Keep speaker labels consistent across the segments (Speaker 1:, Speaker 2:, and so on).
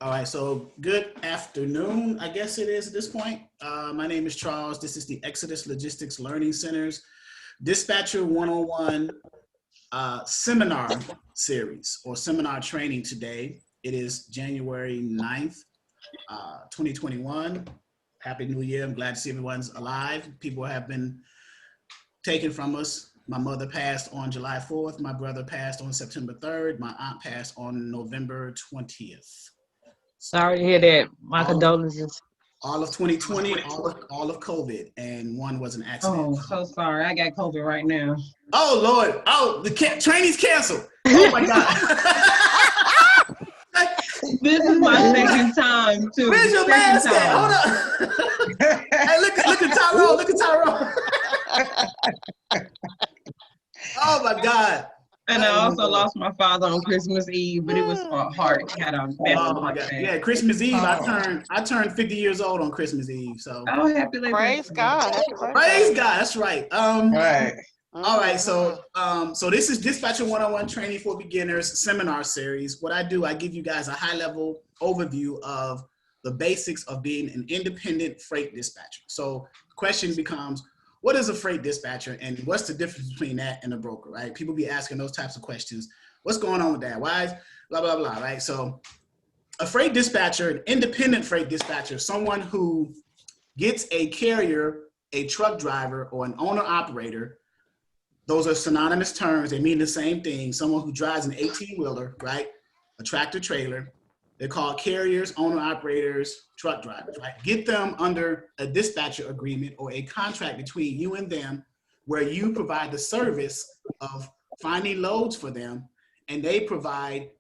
Speaker 1: All right, so good afternoon, I guess it is at this point. My name is Charles. This is the Exodus Logistics Learning Center's Dispatcher 101 seminar series or seminar training today. It is January 9th, 2021. Happy New Year. I'm glad to see everyone's alive. People have been taken from us. My mother passed on July 4th. My brother passed on September 3rd. My aunt passed on November 20th.
Speaker 2: Sorry to hear that. My condolences.
Speaker 1: All of 2020, all of COVID, and one was an accident.
Speaker 3: Oh, so sorry. I got COVID right now.
Speaker 1: Oh Lord! Oh, the training's canceled. Oh my God!
Speaker 3: This is my second time too.
Speaker 1: Where's your mask at? Hold up! Hey, look at Tyrone! Look at Tyrone! Oh my God!
Speaker 3: And I also lost my father on Christmas Eve, but it was hard. Had a
Speaker 1: Oh my God! Yeah, Christmas Eve. I turned 50 years old on Christmas Eve. So
Speaker 3: happy
Speaker 4: praise God!
Speaker 1: Praise God! That's right.
Speaker 5: Right.
Speaker 1: All right, so this is Dispatcher 101 Training for Beginners seminar series. What I do, I give you guys a high-level overview of the basics of being an independent freight dispatcher. So the question becomes, what is a freight dispatcher and what's the difference between that and a broker, right? People be asking those types of questions. What's going on with that? Why is blah, blah, blah, right? So a freight dispatcher, an independent freight dispatcher, someone who gets a carrier, a truck driver, or an owner-operator. Those are synonymous terms. They mean the same thing. Someone who drives an 18-wheeler, right? A tractor trailer. They're called carriers, owner-operators, truck drivers, right? Get them under a dispatcher agreement or a contract between you and them where you provide the service of finding loads for them and they provide,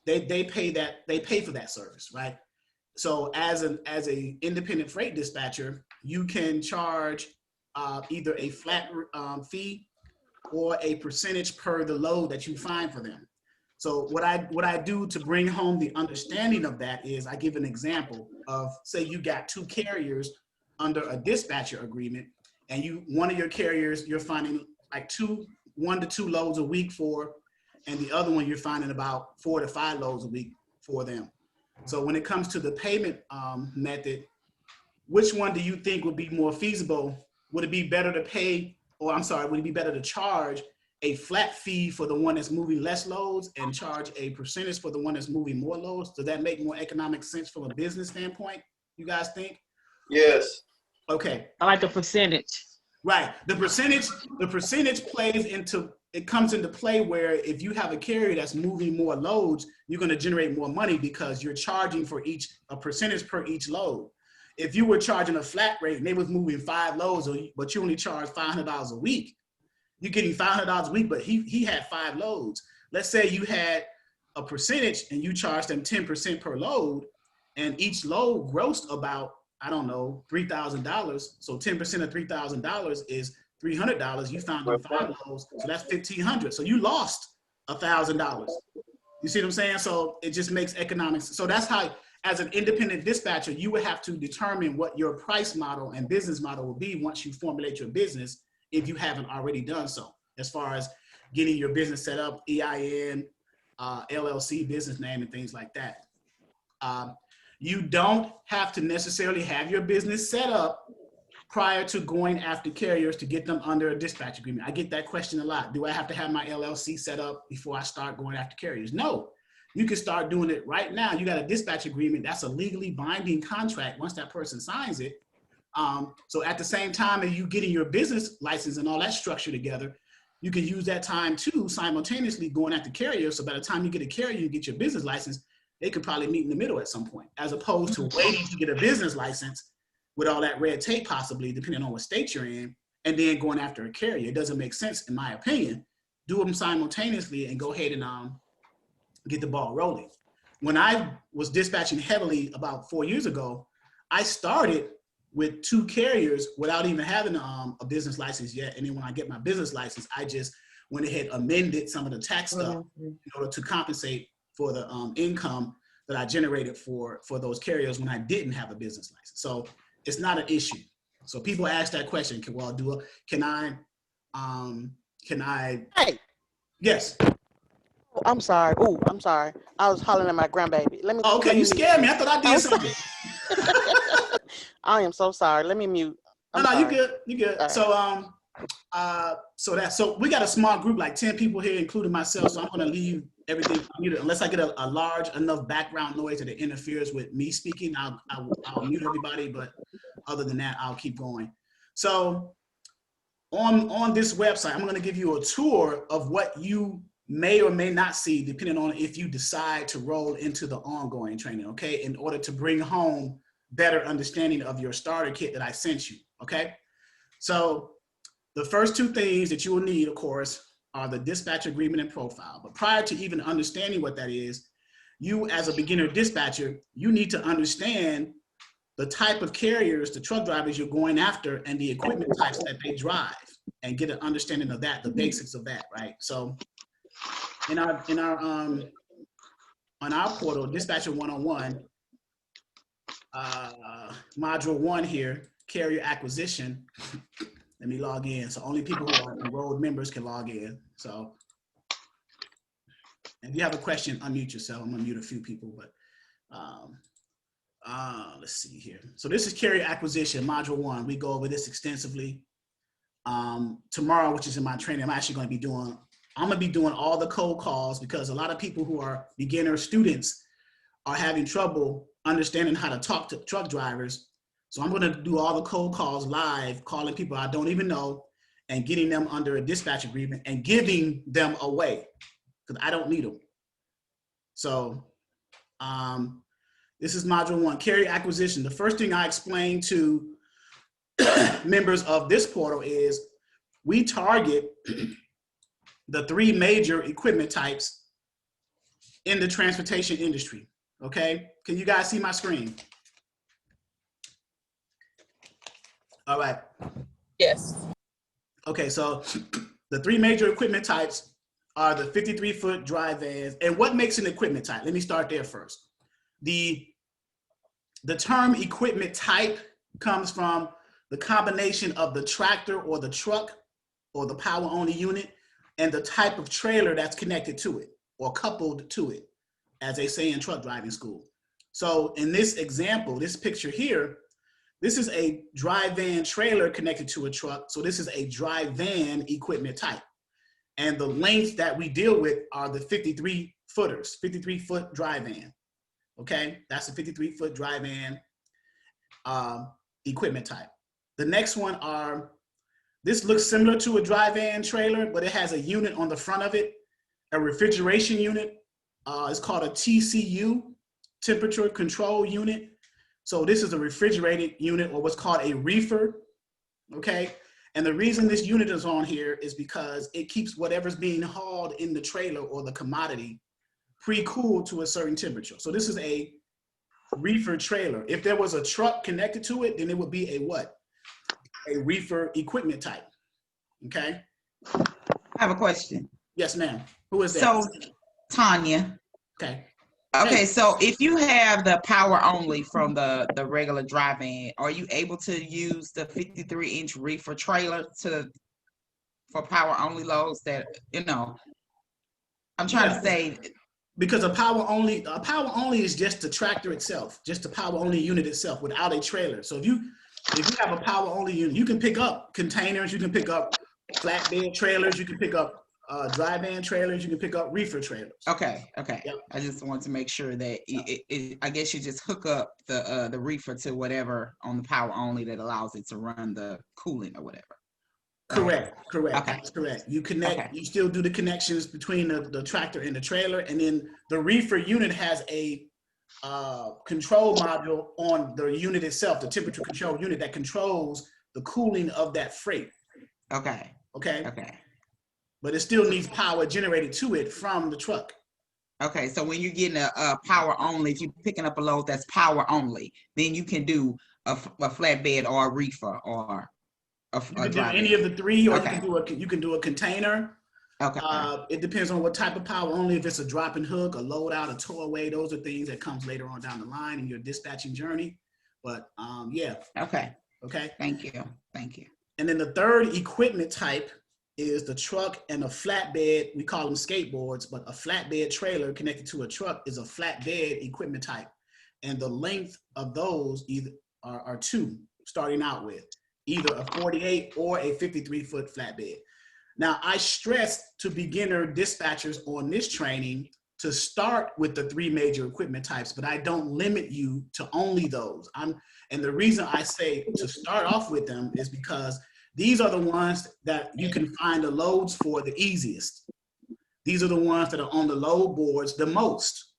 Speaker 1: they pay for that service, right? So as an independent freight dispatcher, you can charge either a flat fee or a percentage per the load that you find for them. So what I do to bring home the understanding of that is I give an example of, say you got two carriers under a dispatcher agreement and one of your carriers you're finding like 1 to 2 loads a week for, and the other one you're finding about 4 to 5 loads a week for them. So when it comes to the payment method, which one do you think would be more feasible? Would it be better to pay, or I'm sorry, would it be better to charge a flat fee for the one that's moving less loads and charge a percentage for the one that's moving more loads? Does that make more economic sense from a business standpoint, you guys think?
Speaker 5: Yes.
Speaker 1: Okay.
Speaker 2: I like the percentage.
Speaker 1: Right. The percentage comes into play where if you have a carrier that's moving more loads, you're going to generate more money because you're charging for a percentage per each load. If you were charging a flat rate and they was moving 5 loads, but you only charge $500 a week, you're getting $500 a week, but he had 5 loads. Let's say you had a percentage and you charged them 10% per load, and each load grossed about, I don't know, $3,000. So 10% of $3,000 is $300. You found them 5 loads, so that's $1,500. So you lost $1,000. You see what I'm saying? So it just makes economics. So that's how, as an independent dispatcher, you would have to determine what your price model and business model will be once you formulate your business, if you haven't already done so, as far as getting your business set up, EIN, LLC, business name, and things like that. You don't have to necessarily have your business set up prior to going after carriers to get them under a dispatch agreement. I get that question a lot. Do I have to have my LLC set up before I start going after carriers? No, you can start doing it right now. You got a dispatch agreement. That's a legally binding contract once that person signs it. So at the same time as you getting your business license and all that structure together, you can use that time too, simultaneously going after carriers. So by the time you get a carrier, you get your business license, they could probably meet in the middle at some point, as opposed to waiting to get a business license with all that red tape, possibly depending on what state you're in, and then going after a carrier. It doesn't make sense, in my opinion. Do them simultaneously and go ahead and get the ball rolling. When I was dispatching heavily about 4 years ago, I started with 2 carriers without even having a business license yet. And then when I get my business license, I just went ahead and amended some of the tax stuff in order to compensate for the income that I generated for those carriers when I didn't have a business license. So it's not an issue. So people ask that question, can I,
Speaker 4: Hey.
Speaker 1: yes.
Speaker 4: Oh, I'm sorry. Oh, I'm sorry. I was hollering at my grandbaby. Let me.
Speaker 1: Oh, okay,
Speaker 4: let me
Speaker 1: you
Speaker 4: mute.
Speaker 1: scared me. I thought I did
Speaker 4: I'm
Speaker 1: something.
Speaker 4: I am so sorry. Let me mute. I'm
Speaker 1: No, you
Speaker 4: sorry.
Speaker 1: good. You good.
Speaker 4: All right.
Speaker 1: So we got a small group, like 10 people here, including myself. So I'm gonna leave everything muted unless I get a large enough background noise that it interferes with me speaking. I'll mute everybody, but other than that, I'll keep going. So on this website, I'm going to give you a tour of what you may or may not see, depending on if you decide to roll into the ongoing training, okay, in order to bring home better understanding of your starter kit that I sent you, okay? So the first two things that you will need, of course, are the dispatch agreement and profile. But prior to even understanding what that is, you as a beginner dispatcher, you need to understand the type of carriers, the truck drivers you're going after, and the equipment types that they drive, and get an understanding of that, the basics of that, right? So on our portal, Dispatcher 101, module 1 here, carrier acquisition. Let me log in. So only people who are enrolled members can log in. So if you have a question, unmute yourself. I'm gonna mute a few people, but let's see here. So this is carrier acquisition, module 1. We go over this extensively. Tomorrow, which is in my training, I'm gonna be doing all the cold calls, because a lot of people who are beginner students are having trouble understanding how to talk to truck drivers. So I'm gonna do all the cold calls live, calling people I don't even know and getting them under a dispatch agreement and giving them away, because I don't need them. So this is module 1, carrier acquisition. The first thing I explain to members of this portal is we target the 3 major equipment types in the transportation industry, okay? Can you guys see my screen? All right.
Speaker 3: Yes.
Speaker 1: Okay, so the 3 major equipment types are the 53-foot dry vans. And what makes an equipment type? Let me start there first. The term equipment type comes from the combination of the tractor or the truck or the power only unit and the type of trailer that's connected to it or coupled to it, as they say in truck driving school. So in this example, this picture here, this is a dry van trailer connected to a truck. So this is a dry van equipment type. And the lengths that we deal with are the 53 footers, 53-foot dry van. Okay, that's a 53-foot dry van equipment type. The next one are, this looks similar to a dry van trailer, but it has a unit on the front of it, a refrigeration unit. It's called a TCU, temperature control unit. So this is a refrigerated unit, or what's called a reefer, okay? And the reason this unit is on here is because it keeps whatever's being hauled in the trailer or the commodity pre-cooled to a certain temperature. So this is a reefer trailer. If there was a truck connected to it, then it would be a what? A reefer equipment type, okay?
Speaker 3: I have a question.
Speaker 1: Yes, ma'am. Who is that?
Speaker 3: So, Tanya.
Speaker 1: Okay.
Speaker 3: Okay,
Speaker 1: Hey.
Speaker 3: so if you have the power only from the regular dry van, are you able to use the 53-inch reefer trailer for power only loads that, I'm trying to say.
Speaker 1: Because a power only is just the tractor itself, just the power only unit itself without a trailer. So if you have a power only unit, you can pick up containers, you can pick up flatbed trailers, you can pick up dry van trailers, you can pick up reefer trailers.
Speaker 3: Okay. Yep. I just want to make sure that I guess you just hook up the reefer to whatever on the power only that allows it to run the cooling or whatever.
Speaker 1: Correct. Okay. That's correct. You connect,
Speaker 3: Okay.
Speaker 1: You still do the connections between the tractor and the trailer, and then the reefer unit has a control module on the unit itself, the temperature control unit that controls the cooling of that freight.
Speaker 3: Okay.
Speaker 1: But it still needs power generated to it from the truck.
Speaker 3: Okay, so when you're getting a power only, if you're picking up a load that's power only, then you can do a flatbed or a reefer or
Speaker 1: you can do any of the 3, or
Speaker 3: okay.
Speaker 1: you can do a container.
Speaker 3: Okay.
Speaker 1: It depends on what type of power only. If it's a drop and hook, a load out, a tow away, those are things that comes later on down the line in your dispatching journey. But yeah.
Speaker 3: Okay.
Speaker 1: Okay.
Speaker 3: Thank you.
Speaker 1: And then the third equipment type is the truck and a flatbed. We call them skateboards, but a flatbed trailer connected to a truck is a flatbed equipment type. And the length of those either are two, starting out with either a 48 or a 53-foot flatbed. Now, I stress to beginner dispatchers on this training to start with the 3 major equipment types, but I don't limit you to only those. And the reason I say to start off with them is because these are the ones that you can find the loads for the easiest. These are the ones that are on the load boards the most.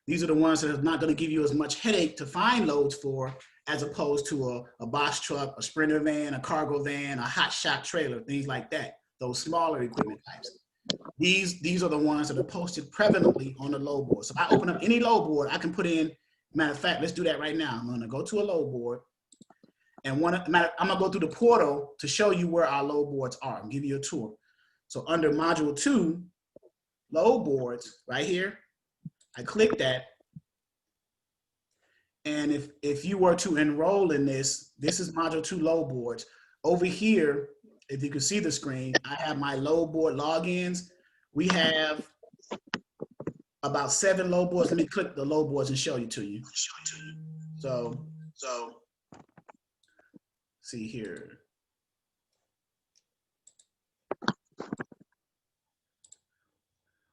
Speaker 1: These are the ones that are not going to give you as much headache to find loads for as opposed to a box truck, a sprinter van, a cargo van, a hot shot trailer, things like that, those smaller equipment types. These are the ones that are posted prevalently on the load board. So if I open up any load board, I can put in, matter of fact, let's do that right now. I'm going to go to a load board. And I'm gonna go through the portal to show you where our load boards are and give you a tour. So under module 2, load boards, right here, I click that. And if you were to enroll in this is module 2 load boards. Over here, if you can see the screen, I have my load board logins. We have about 7 load boards. Let me click the load boards and show you to you. So see here.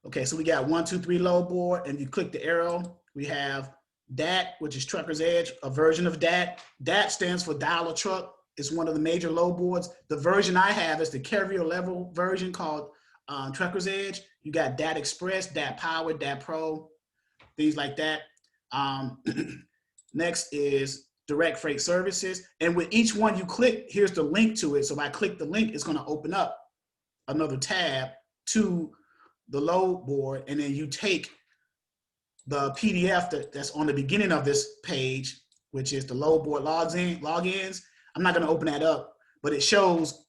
Speaker 1: Okay, so we got 1, 2, 3 load board, and you click the arrow. We have DAT, which is Trucker's Edge, a version of DAT. DAT stands for Dial a Truck. It's one of the major load boards. The version I have is the carrier level version called Trucker's Edge. You got DAT Express, DAT Power, DAT Pro, things like that. Next is Direct Freight Services. And with each one you click, here's the link to it. So if I click the link, it's going to open up another tab to the load board. And then you take the PDF that's on the beginning of this page, which is the load board logins. I'm not going to open that up, but it shows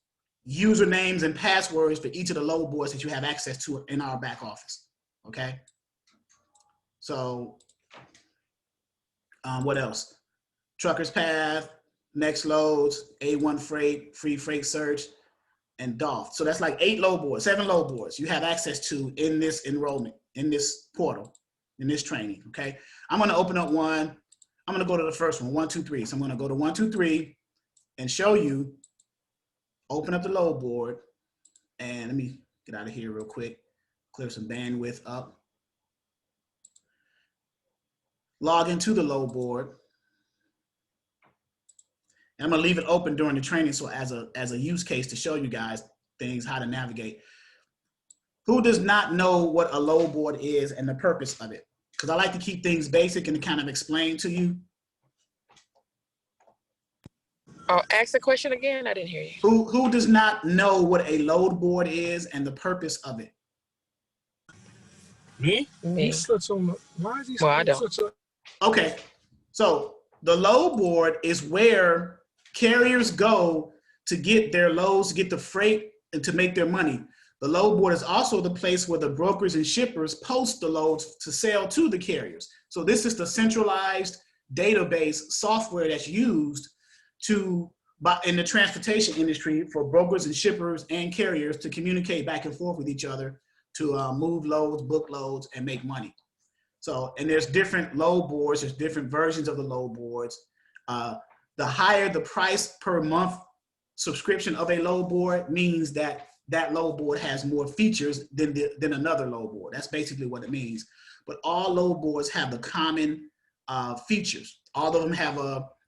Speaker 1: usernames and passwords for each of the load boards that you have access to in our back office. Okay. So what else? Trucker's Path, Next Loads, A1 Freight, Free Freight Search, and DOF. So that's like 7 load boards you have access to in this enrollment, in this portal, in this training, okay? I'm gonna open up one. I'm gonna go to the first one, 1, 2, 3. So I'm gonna go to 1, 2, 3 and show you, open up the load board, and let me get out of here real quick, clear some bandwidth up. Log into the load board. And I'm gonna leave it open during the training so as a use case to show you guys things, how to navigate. Who does not know what a load board is and the purpose of it? Because I like to keep things basic and kind of explain to you.
Speaker 5: Oh, ask the question again. I didn't hear you.
Speaker 1: Who does not know what a load board is and the purpose of it?
Speaker 6: Me?
Speaker 5: Me.
Speaker 6: Why is he
Speaker 5: Well, I don't.
Speaker 1: Okay, so the load board is where carriers go to get their loads, to get the freight, and to make their money. The load board is also the place where the brokers and shippers post the loads to sell to the carriers. So this is the centralized database software that's used in the transportation industry for brokers and shippers and carriers to communicate back and forth with each other to move loads, book loads, and make money. So, and there's different load boards, there's different versions of the load boards. The higher the price per month subscription of a load board means that that load board has more features than another load board. That's basically what it means. But all load boards have the common features. All of them have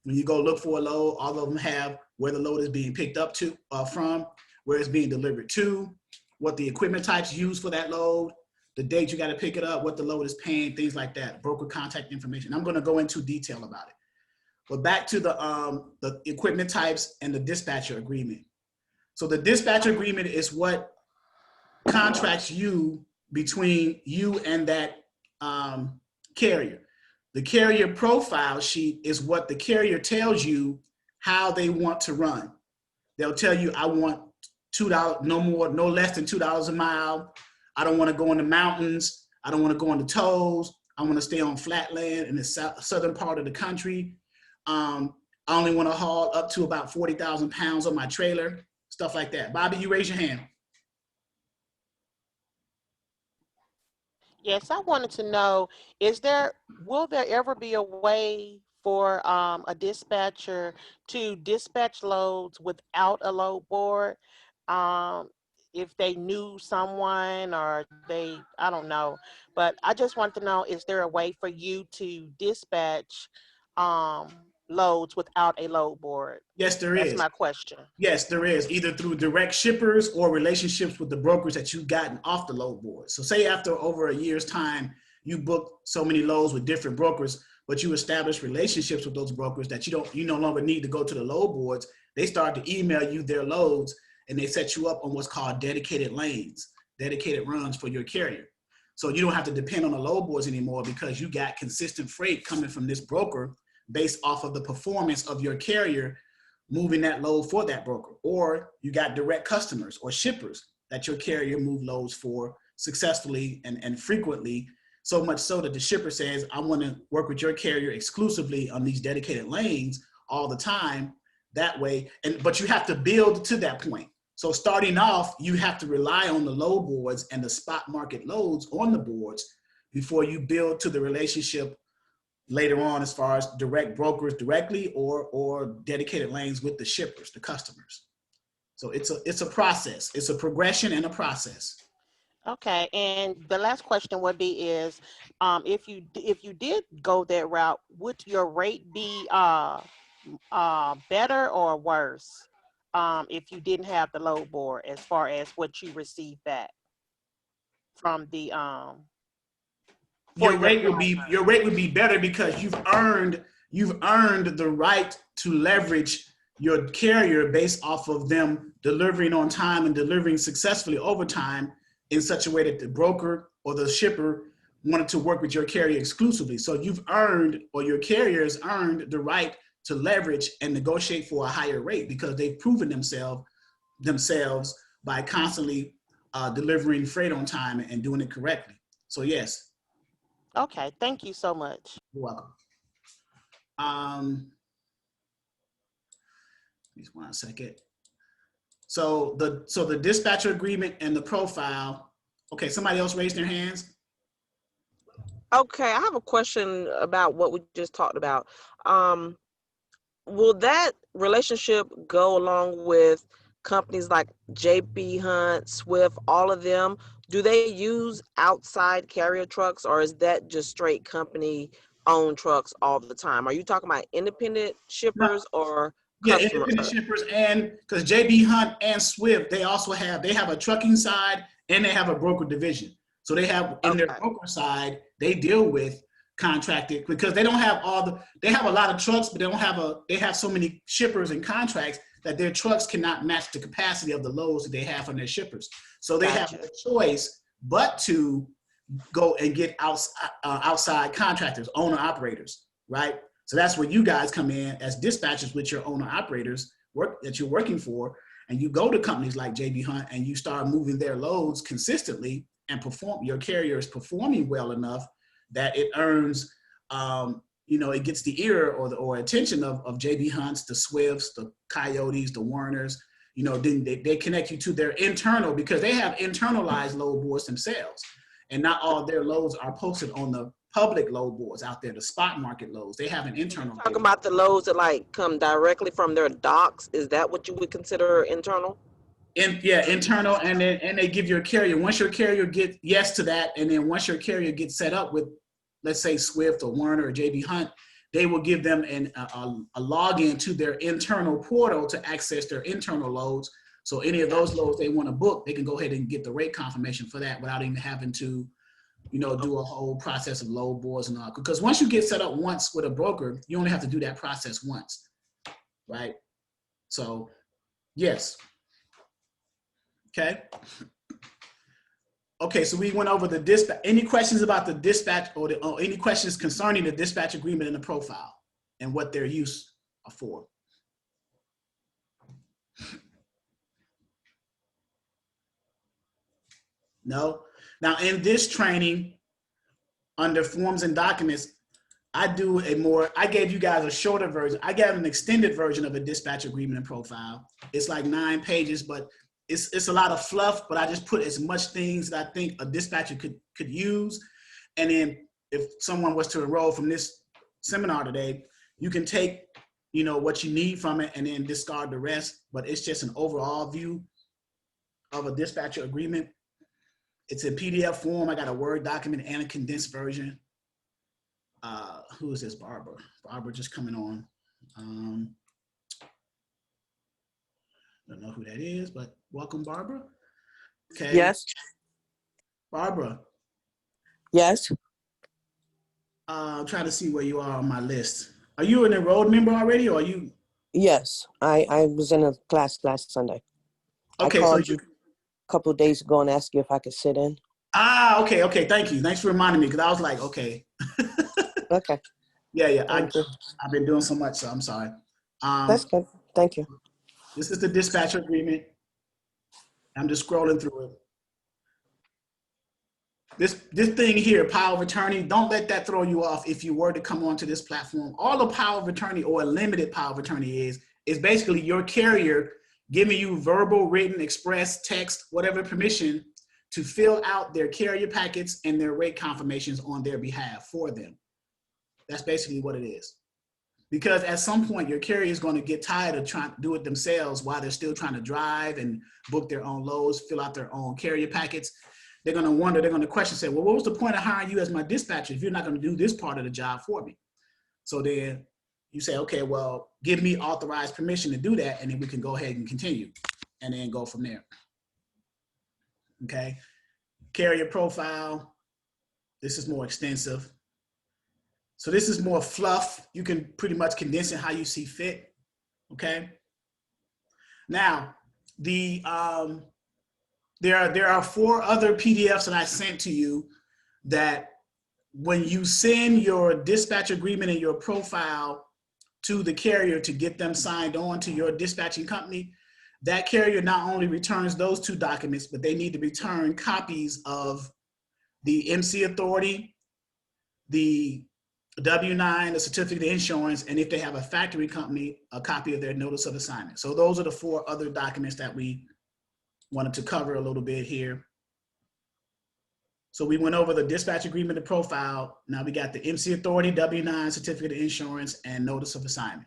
Speaker 1: when you go look for a load, all of them have where the load is being picked up from, where it's being delivered to, what the equipment types used for that load, the date you got to pick it up, what the load is paying, things like that, broker contact information. I'm going to go into detail about it. But back to the equipment types and the dispatcher agreement. So the dispatcher agreement is what contracts you between you and that carrier. The carrier profile sheet is what the carrier tells you how they want to run. They'll tell you, I want $2, no less than $2 a mile. I don't want to go in the mountains. I don't want to go on the tows. I want to stay on flat land in the southern part of the country. I only want to haul up to about 40,000 pounds on my trailer, stuff like that. Bobby, you raise your hand.
Speaker 4: Yes, I wanted to know, will there ever be a way for a dispatcher to dispatch loads without a load board? Um, if they knew someone or I don't know, but I just want to know, is there a way for you to dispatch um, loads without a load board?
Speaker 1: Yes, there
Speaker 4: That's
Speaker 1: is.
Speaker 4: my question.
Speaker 1: Yes, there is, either through direct shippers or relationships with the brokers that you've gotten off the load board. So say after over a year's time, you book so many loads with different brokers, but you establish relationships with those brokers that you no longer need to go to the load boards. They start to email you their loads and they set you up on what's called dedicated lanes, dedicated runs for your carrier. So you don't have to depend on the load boards anymore because you got consistent freight coming from this broker based off of the performance of your carrier moving that load for that broker. Or you got direct customers or shippers that your carrier move loads for successfully and frequently, so much so that the shipper says, I want to work with your carrier exclusively on these dedicated lanes all the time. That way, but you have to build to that point. So starting off, you have to rely on the load boards and the spot market loads on the boards before you build to the relationship later on as far as direct brokers directly or dedicated lanes with the shippers, the customers. So it's a process. It's a progression and a process.
Speaker 4: Okay, and the last question would be is, if you did go that route, would your rate be better or worse if you didn't have the load board as far as what you receive back from the for
Speaker 1: Your rate would be better because you've earned the right to leverage your carrier based off of them delivering on time and delivering successfully over time in such a way that the broker or the shipper wanted to work with your carrier exclusively. So you've earned, or your carrier has earned, the right to leverage and negotiate for a higher rate because they've proven themselves by constantly delivering freight on time and doing it correctly. So yes.
Speaker 4: Okay, thank you so much.
Speaker 1: You're welcome. Just 1 second. So the dispatcher agreement and the profile. Okay, somebody else raised their hands.
Speaker 6: Okay, I have a question about what we just talked about. Will that relationship go along with companies like JB Hunt, Swift, all of them? Do they use outside carrier trucks, or is that just straight company owned trucks all the time? Are you talking about independent shippers or
Speaker 1: Yeah,
Speaker 6: customer?
Speaker 1: independent shippers, and because JB Hunt and Swift, they have a trucking side and they have a broker division. So they have in their broker side, they deal with contracted because they don't have they have a lot of trucks, but they have so many shippers and contracts that their trucks cannot match the capacity of the loads that they have from their shippers. So they have no choice but to go and get outside contractors, owner operators, right? So that's where you guys come in as dispatchers with your owner operators that you're working for, and you go to companies like JB Hunt and you start moving their loads consistently and your carrier is performing well enough that it earns, it gets the ear or attention of JB Hunts, the Swifts, the Coyotes, the Warners. Then they connect you to their internal, because they have internalized load boards themselves, and not all their loads are posted on the public load boards out there, the spot market loads. They have an internal.
Speaker 6: Talking about the loads that come directly from their docks. Is that what you would consider internal?
Speaker 1: Internal, and they give your carrier, once your carrier gets yes to that, and then once your carrier gets set up with, let's say, Swift or Warner or JB Hunt, they will give them a login to their internal portal to access their internal loads. So any of those loads they want to book, they can go ahead and get the rate confirmation for that without even having to, do a whole process of load boards and all. Because once you get set up once with a broker, you only have to do that process once, right? So, yes. Okay, so we went over the dispatch. Any questions about the dispatch or any questions concerning the dispatch agreement and the profile and what their use are for? No? Now, in this training, under forms and documents, I gave you guys a shorter version. I gave an extended version of a dispatch agreement and profile. It's like 9 pages, but it's a lot of fluff, but I just put as much things that I think a dispatcher could use. And then if someone was to enroll from this seminar today, you can take, you know, what you need from it and then discard the rest. But it's just an overall view of a dispatcher agreement. It's in PDF form. I got a Word document and a condensed version. Who is this? Barbara. Barbara just coming on. Don't know who that is, but welcome, Barbara. Okay.
Speaker 7: Yes.
Speaker 1: Barbara.
Speaker 7: Yes.
Speaker 1: I'm trying to see where you are on my list. Are you an enrolled member already, or are you?
Speaker 7: Yes. I was in a class last Sunday.
Speaker 1: Okay,
Speaker 7: I called
Speaker 1: so
Speaker 7: you a couple of days ago and asked you if I could sit in.
Speaker 1: okay, okay. Thank you. Thanks for reminding me, because I was like, okay.
Speaker 7: Okay.
Speaker 1: Yeah.
Speaker 7: Thank you.
Speaker 1: I've been doing so much, so I'm sorry.
Speaker 7: That's good. Thank you.
Speaker 1: This is the dispatcher agreement. I'm just scrolling through it. This thing here, power of attorney, don't let that throw you off if you were to come onto this platform. All the power of attorney or a limited power of attorney is basically your carrier giving you verbal, written, express, text, whatever permission to fill out their carrier packets and their rate confirmations on their behalf for them. That's basically what it is. Because at some point, your carrier is going to get tired of trying to do it themselves while they're still trying to drive and book their own loads, fill out their own carrier packets. They're going to wonder, they're going to question, say, well, what was the point of hiring you as my dispatcher if you're not going to do this part of the job for me? So then you say, okay, well, give me authorized permission to do that, and then we can go ahead and continue and then go from there. Okay. Carrier profile. This is more extensive. So this is more fluff. You can pretty much condense it how you see fit. Okay. Now, there are 4 other PDFs that I sent to you that when you send your dispatch agreement and your profile to the carrier to get them signed on to your dispatching company, that carrier not only returns those 2 documents, but they need to return copies of the MC Authority, the W-9, the certificate of insurance, and if they have a factory company, a copy of their notice of assignment. So those are the 4 other documents that we wanted to cover a little bit here. So we went over the dispatch agreement and profile. Now we got the MC Authority, W-9, certificate of insurance, and notice of assignment.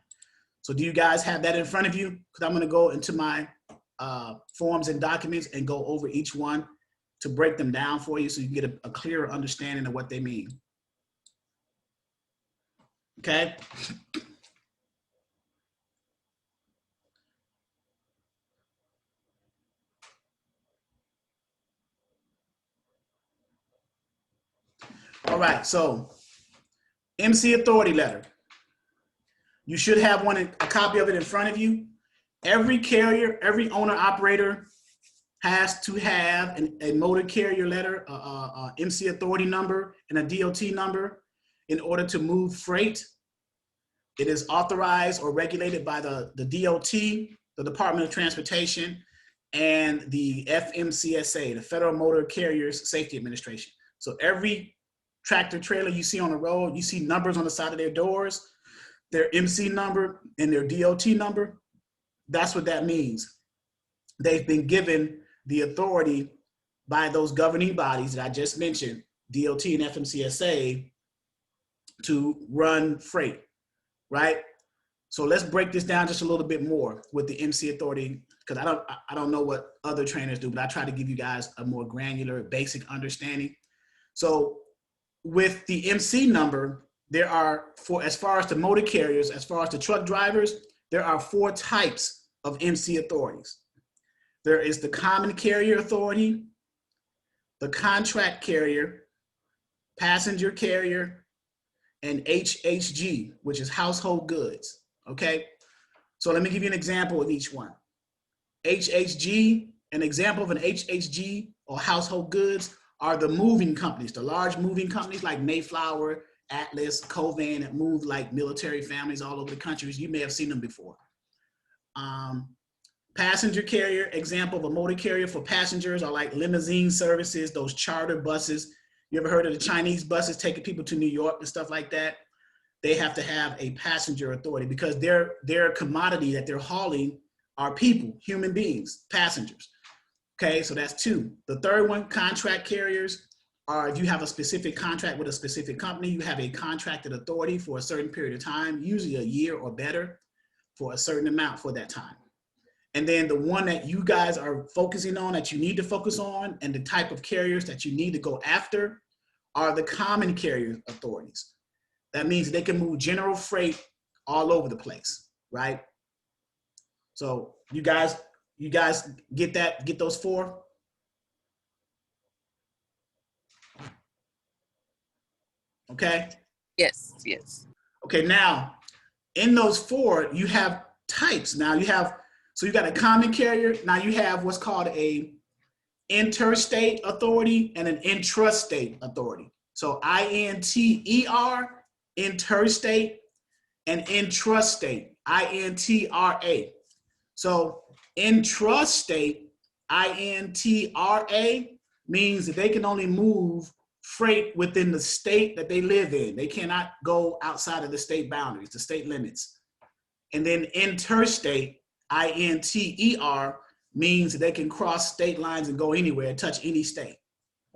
Speaker 1: So do you guys have that in front of you? Because I'm going to go into my forms and documents and go over each one to break them down for you so you can get a clearer understanding of what they mean. Okay. All right, so MC Authority letter. You should have a copy of it in front of you. Every carrier, every owner operator has to have a motor carrier letter, MC Authority number, and a DOT number in order to move freight. It is authorized or regulated by the DOT, the Department of Transportation, and the FMCSA, the Federal Motor Carriers Safety Administration. So every tractor trailer you see on the road, you see numbers on the side of their doors, their MC number and their DOT number. That's what that means. They've been given the authority by those governing bodies that I just mentioned, DOT and FMCSA, to run freight, right? So let's break this down just a little bit more with the MC Authority, because I don't know what other trainers do, but I try to give you guys a more granular, basic understanding. So with the MC number, there are, as far as the motor carriers, as far as the truck drivers, there are 4 types of MC authorities. There is the common carrier authority, the contract carrier, passenger carrier, and HHG, which is household goods, okay? So let me give you an example of each one. HHG, an example of an HHG or household goods are the moving companies, the large moving companies like Mayflower, Atlas, Covan that move like military families all over the country. You may have seen them before. Passenger carrier, example of a motor carrier for passengers are like limousine services, those charter buses. You ever heard of the Chinese buses taking people to New York and stuff like that? They have to have a passenger authority because their commodity that they're hauling are people, human beings, passengers. Okay, so that's 2. The third one, contract carriers, or if you have a specific contract with a specific company, you have a contracted authority for a certain period of time, usually a year or better, for a certain amount for that time. And then the one that you guys are focusing on, that you need to focus on, and the type of carriers that you need to go after are the common carrier authorities. That means they can move general freight all over the place, right? So you guys get that, get those four? Okay.
Speaker 5: Yes, yes.
Speaker 1: Okay, now in those four, you have types. Now you have, so you got a common carrier. Now you have what's called a interstate authority and an intrastate authority. So I-N-T-E-R, interstate, and intrastate, I-N-T-R-A. So intrastate, I-N-T-R-A, means that they can only move freight within the state that they live in. They cannot go outside of the state boundaries, the state limits. And then interstate, I-N-T-E-R, means that they can cross state lines and go anywhere, touch any state,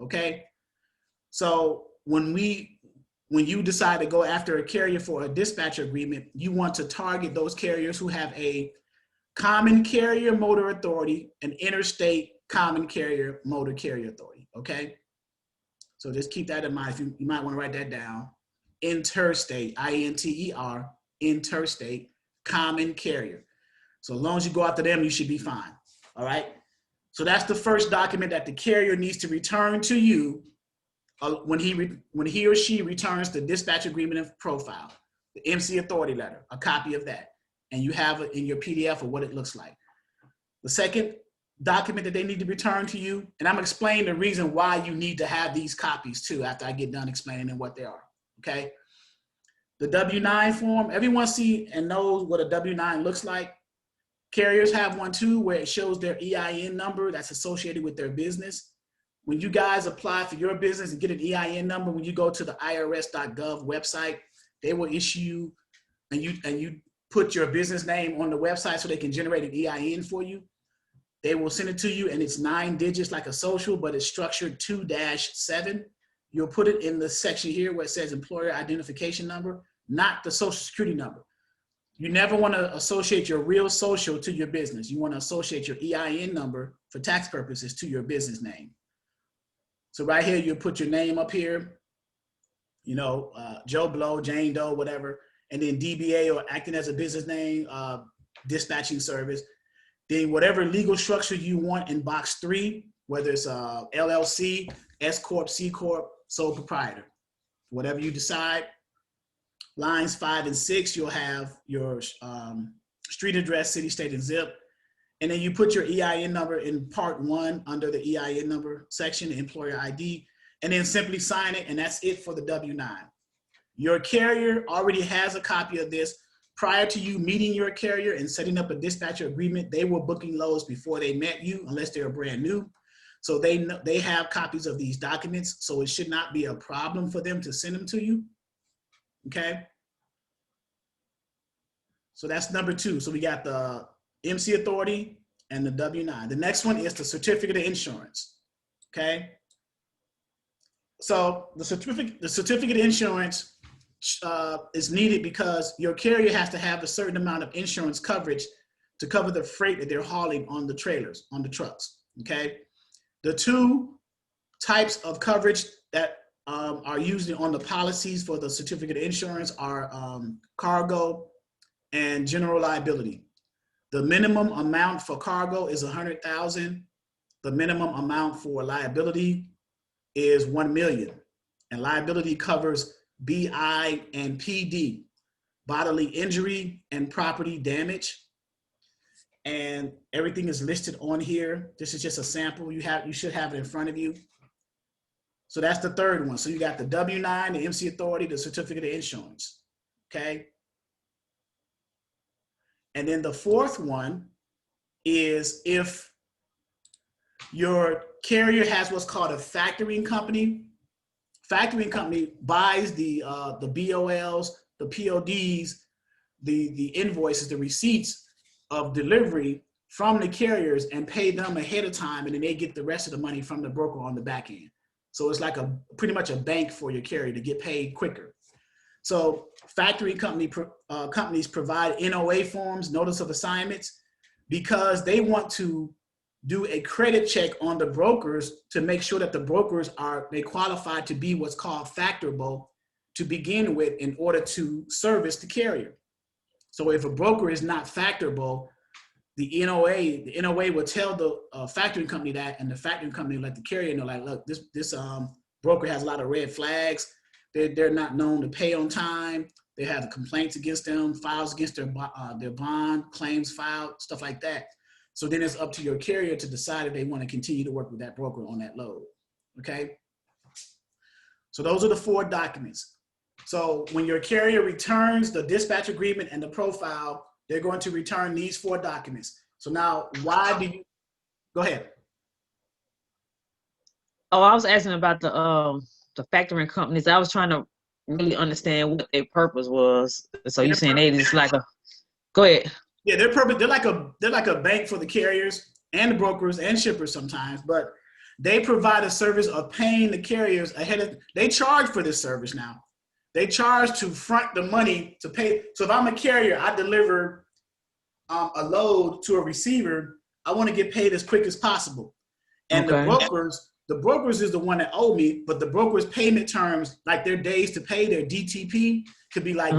Speaker 1: okay? So when you decide to go after a carrier for a dispatcher agreement, you want to target those carriers who have a common carrier motor authority, an interstate common carrier motor carrier authority, okay? So just keep that in mind. You might want to write that down. Interstate, I-N-T-E-R, interstate common carrier. So as long as you go after them, you should be fine. All right. So that's the first document that the carrier needs to return to you when he or she returns the dispatch agreement and profile, the MC authority letter, a copy of that, and you have it in your PDF of what it looks like. The second document that they need to return to you, and I'm explaining the reason why you need to have these copies too after I get done explaining what they are, okay? The W-9 form, everyone see and knows what a W-9 looks like. Carriers have one too, where it shows their EIN number that's associated with their business. When you guys apply for your business and get an EIN number, when you go to the irs.gov website, they will issue you, and you put your business name on the website so they can generate an EIN for you. They will send it to you, and it's 9 digits like a social, but it's structured 2-7. You'll put it in the section here where it says employer identification number, not the social security number. You never want to associate your real social to your business. You want to associate your EIN number for tax purposes to your business name. So right here, you put your name up here, you know, Joe Blow, Jane Doe, whatever, and then DBA or acting as a business name, dispatching service. Then whatever legal structure you want in box 3, whether it's LLC, S Corp, C Corp, sole proprietor, whatever you decide. Lines 5 and 6, you'll have your street address, city, state, and zip. And then you put your EIN number in part 1 under the EIN number section, the employer ID, and then simply sign it, and that's it for the W-9. Your carrier already has a copy of this. Prior to you meeting your carrier and setting up a dispatcher agreement, they were booking loads before they met you, unless they're brand new. So they have copies of these documents, so it should not be a problem for them to send them to you. Okay. So that's number 2. So we got the MC authority and the W-9. The next one is the certificate of insurance. Okay. So the certificate of insurance is needed because your carrier has to have a certain amount of insurance coverage to cover the freight that they're hauling on the trailers, on the trucks. Okay. The 2 types of coverage that are usually on the policies for the certificate of insurance are cargo and general liability. The minimum amount for cargo is $100,000. The minimum amount for liability is $1 million. And liability covers BI and PD, bodily injury and property damage. And everything is listed on here. This is just a sample. You should have it in front of you. So that's the third one. So you got the W-9, the MC authority, the certificate of insurance. Okay. And then the fourth one is if your carrier has what's called a factoring company. Factoring company buys the BOLs, the PODs, the invoices, the receipts of delivery from the carriers and pay them ahead of time, and then they get the rest of the money from the broker on the back end. So it's like pretty much a bank for your carrier to get paid quicker. So factoring companies provide NOA forms, notice of assignments, because they want to do a credit check on the brokers to make sure that the brokers they qualify to be what's called factorable to begin with in order to service the carrier. So if a broker is not factorable, the NOA will tell the factoring company that, and the factoring company let the carrier know, like, look, this broker has a lot of red flags. They're not known to pay on time. They have complaints against them, files against their bond, claims filed, stuff like that. So then it's up to your carrier to decide if they want to continue to work with that broker on that load, okay? So those are the 4 documents. So when your carrier returns the dispatch agreement and the profile, they're going to return these 4 documents. So now, why do you, go ahead.
Speaker 2: Oh, I was asking about the factoring companies. I was trying to really understand what their purpose was. So you're saying they just like go ahead. Yeah,
Speaker 1: they're like a bank for the carriers and the brokers and shippers sometimes, but they provide a service of paying the carriers they charge for this service now. They charge to front the money to pay. So if I'm a carrier, I deliver a load to a receiver, I want to get paid as quick as possible. And
Speaker 2: okay.
Speaker 1: the brokers is the one that owe me, but the broker's payment terms, like their days to pay, their DTP, could be like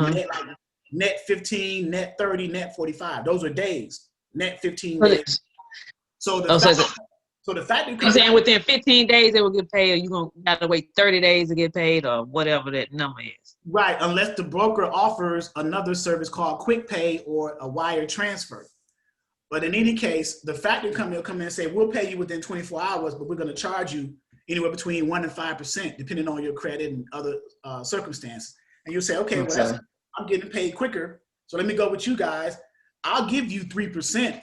Speaker 1: net 15, net 30, net 45. Those are days, net 15 days. So the factory company,
Speaker 2: you're saying within 15 days they will get paid, or you got to wait 30 days to get paid, or whatever that number is.
Speaker 1: Right, unless the broker offers another service called quick pay or a wire transfer. But in any case, the factory company will come in and say, we'll pay you within 24 hours, but we're going to charge you anywhere between 1% and 5%, depending on your credit and other circumstances. And you'll say, okay, well, I'm getting paid quicker, so let me go with you guys. I'll give you 3%